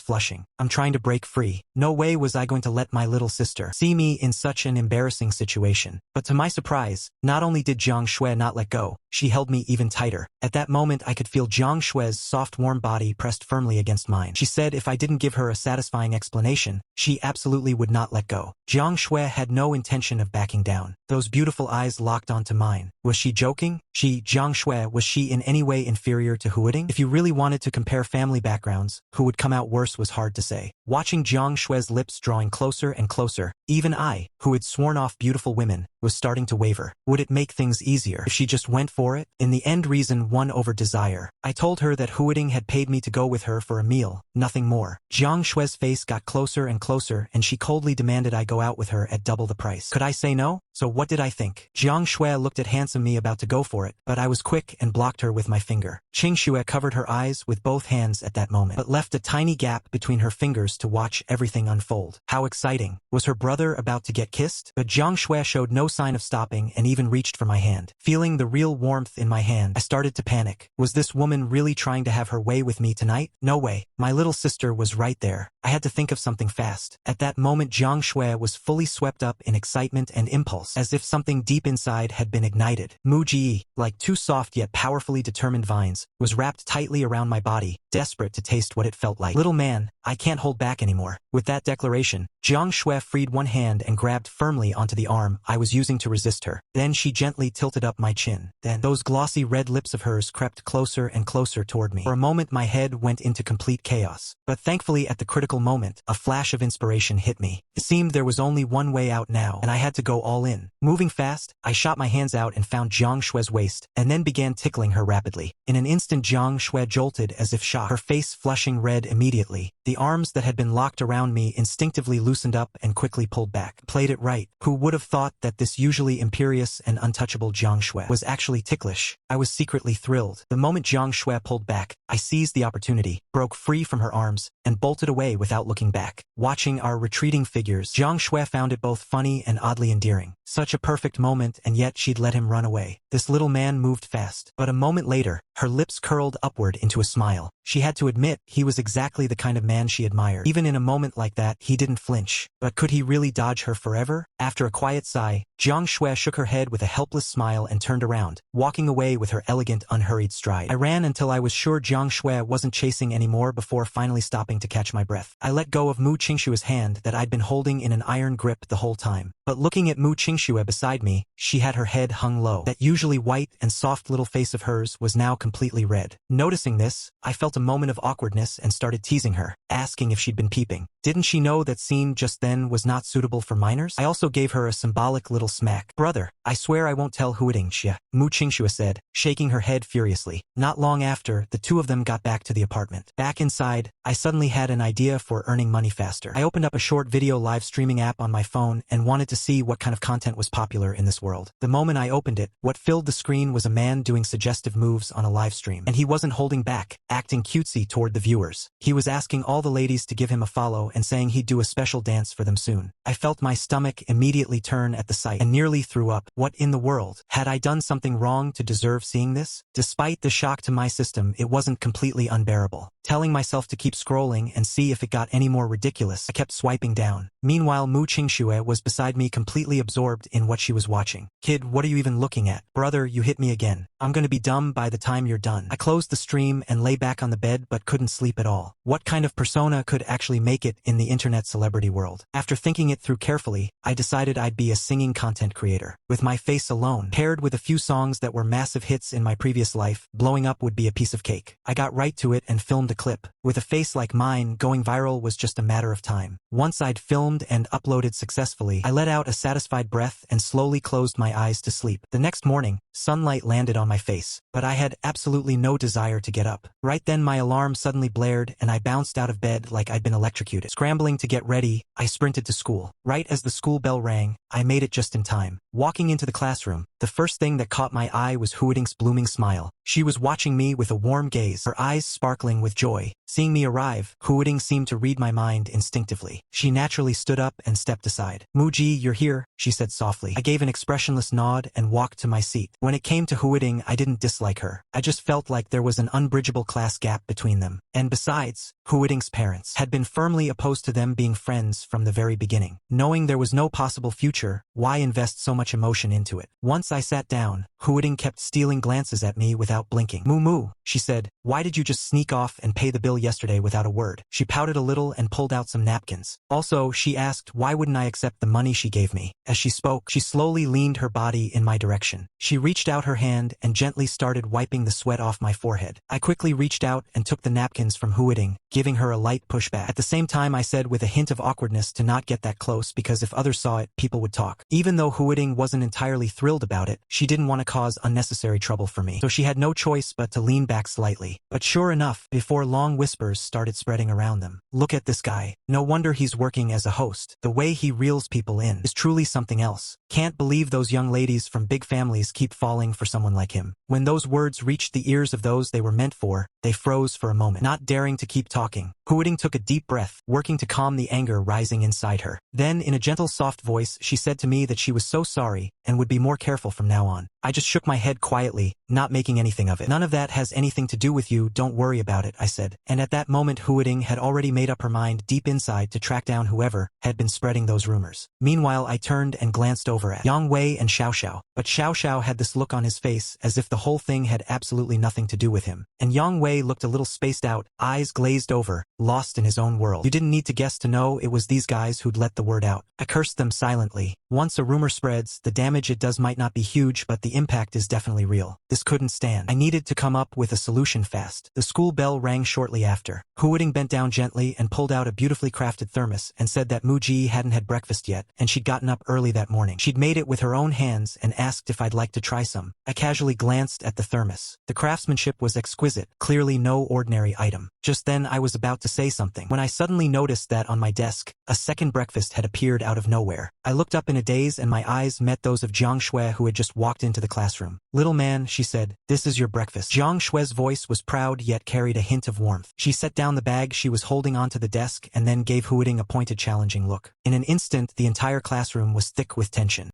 flushing. I'm trying to break free. No way was I going to let my little sister see me in such an embarrassing situation. But to my surprise, not only did Jiang Shui not let go, she held me even tighter. At that moment I could feel Jiang Shui's soft warm body pressed firmly against mine. She said if I didn't give her a satisfying explanation, she absolutely would not let go. Jiang Shui had no intention of backing down. Those beautiful eyes locked onto mine. Was she joking? Jiang Shui, was she in any way inferior to Huiting? If you really wanted to compare family backgrounds, who would come out worse was hard to say. Watching Jiang Shui's lips drawing closer and closer, even I, who had sworn off beautiful women, was starting to waver. Would it make things easier if she just went for it? In the end, reason won over desire. I told her that Huiting had paid me to go with her for a meal, nothing more. Jiang Shui's face got closer and closer and she coldly demanded I go out with her at double the price. Could I say no? So what did I think? Jiang Shui looked at handsome me about to go for it, but I was quick and blocked her with my finger. Qingxue covered her eyes with both hands at that moment, but left a tiny gap between her fingers to watch everything unfold. How exciting. Was her brother about to get kissed? But Jiang Shui showed no sign of stopping and even reached for my hand. Feeling the real warmth in my hand, I started to panic. Was this woman really trying to have her way with me tonight? No way. My little sister was right there. I had to think of something fast. At that moment Jiang Shui was fully swept up in excitement and impulse, as if something deep inside had been ignited. Mu Ji, like two soft yet powerfully determined vines, was wrapped tightly around my body, desperate to taste what it felt like. Little man, I can't hold back anymore. With that declaration, Jiang Shui freed one hand and grabbed firmly onto the arm I was using to resist her. Then she gently tilted up my chin. Then those glossy red lips of hers crept closer and closer toward me. For a moment my head went into complete chaos. But thankfully at the critical moment, a flash of inspiration hit me. It seemed there was only one way out now, and I had to go all in. Moving fast, I shot my hands out and found Jiang Shui's waist, and then began tickling her rapidly. In an instant Jiang Shui jolted as if shot, her face flushing red immediately. The arms that had been locked around me instinctively loosened up and quickly pulled back. Played it right. Who would have thought that this usually imperious and untouchable Jiang Shui was actually ticklish? I was secretly thrilled. The moment Jiang Shui pulled back, I seized the opportunity, broke free from her arms, and bolted away without looking back. Watching our retreating figures, Jiang Shui found it both funny and oddly endearing. Such a perfect moment, and yet she'd let him run away. This little man moved fast. But a moment later, her lips curled upward into a smile. She had to admit he was exactly the kind of man she admired. Even in a moment like that, he didn't flinch. But could he really dodge her forever? After a quiet sigh, Jiang Shui shook her head with a helpless smile and turned around, walking away with her elegant, unhurried stride. I ran until I was sure Jiang Shui wasn't chasing anymore before finally stopping to catch my breath. I let go of Mu Qingshue's hand that I'd been holding in an iron grip the whole time. But looking at Mu Qingxue beside me, she had her head hung low. That usually white and soft little face of hers was now completely red. Noticing this, I felt a moment of awkwardness and started teasing her, asking if she'd been peeping. Didn't she know that scene just then was not suitable for minors? I also gave her a symbolic little smack. Brother, I swear I won't tell Huiting, Mu Qingxue said, shaking her head furiously. Not long after, the two of them got back to the apartment. Back inside, I suddenly had an idea for earning money faster. I opened up a short video live streaming app on my phone and wanted to see what kind of content was popular in this world. The moment I opened it, what filled the screen was a man doing suggestive moves on a live stream. And he wasn't holding back, acting cutesy toward the viewers. He was asking all the ladies to give him a follow and saying he'd do a special dance for them soon. I felt my stomach immediately turn at the sight and nearly threw up. What in the world? Had I done something wrong to deserve seeing this? Despite the shock to my system, it wasn't completely unbearable. Telling myself to keep scrolling and see if it got any more ridiculous, I kept swiping down. Meanwhile, Mu Qingxue was beside me, completely absorbed in what she was watching. Kid, what are you even looking at? Brother, you hit me again. I'm gonna be dumb by the time you're done. I closed the stream and lay back on the bed but couldn't sleep at all. What kind of persona could actually make it in the internet celebrity world? After thinking it through carefully, I decided I'd be a singing content creator. With my face alone, paired with a few songs that were massive hits in my previous life, blowing up would be a piece of cake. I got right to it and filmed a clip. With a face like mine, going viral was just a matter of time. Once I'd filmed and uploaded successfully, I let out a satisfied breath and slowly closed my eyes to sleep. The next morning, sunlight landed on my face, but I had absolutely no desire to get up. Right then my alarm suddenly blared and I bounced out of bed like I'd been electrocuted. Scrambling to get ready, I sprinted to school. Right as the school bell rang, I made it just in time. Walking into the classroom, the first thing that caught my eye was Huiting's blooming smile. She was watching me with a warm gaze, her eyes sparkling with joy. Seeing me arrive, Huiting seemed to read my mind instinctively. She naturally stood up and stepped aside. Muji, you're here, she said softly. I gave an expressionless nod and walked to my seat. When it came to Huiting, I didn't dislike her. I just felt like there was an unbridgeable class gap between them. And besides, Huiting's parents had been firmly opposed to them being friends from the very beginning. Knowing there was no possible future, why invest so much emotion into it? Once I sat down, Huiting kept stealing glances at me without blinking. Moo, she said, why did you just sneak off and pay the bill yesterday without a word? She pouted a little and pulled out some napkins. Also, she asked why wouldn't I accept the money she gave me. As she spoke, she slowly leaned her body in my direction. She reached out her hand and gently started wiping the sweat off my forehead. I quickly reached out and took the napkins from Huiting, giving her a light pushback. At the same time, I said with a hint of awkwardness to not get that close because if others saw it, people would talk. Even though Huiting wasn't entirely thrilled about it, she didn't want to cause unnecessary trouble for me, so she had no choice but to lean back slightly. But sure enough, before long, whispers started spreading around them. Look at this guy. No wonder he's working as a host. The way he reels people in is truly something else. Can't believe those young ladies from big families keep falling for someone like him. When those words reached the ears of those they were meant for, they froze for a moment, not daring to keep talking. Huiting took a deep breath, working to calm the anger rising inside her. Then, in a gentle, soft voice, she said to me that she was so sorry and would be more careful from now on. I just shook my head quietly, not making anything of it. None of that has anything to do with you, don't worry about it, I said. And at that moment Huiting had already made up her mind deep inside to track down whoever had been spreading those rumors. Meanwhile, I turned and glanced over at Yang Wei and Xiao Xiao. But Xiao Xiao had this look on his face as if the whole thing had absolutely nothing to do with him. And Yang Wei looked a little spaced out, eyes glazed over, lost in his own world. You didn't need to guess to know it was these guys who'd let the word out. I cursed them silently. Once a rumor spreads, the damage it does might not be huge, but the impact is definitely real. This couldn't stand. I needed to come up with a solution fast. The school bell rang shortly after. Huiting bent down gently and pulled out a beautifully crafted thermos and said that Muji hadn't had breakfast yet, and she'd gotten up early that morning. She'd made it with her own hands and asked if I'd like to try some. I casually glanced at the thermos. The craftsmanship was exquisite, clearly no ordinary item. Just then I was about to say something when I suddenly noticed that on my desk, a second breakfast had appeared out of nowhere. I looked up in a daze and my eyes met those of Jiang Shui, who had just walked into the classroom. Little man, she said, this is your breakfast. Jiang Shui's voice was proud yet carried a hint of warmth. She set down the bag she was holding onto the desk and then gave Huiting a pointed, challenging look. In an instant, the entire classroom was thick with tension.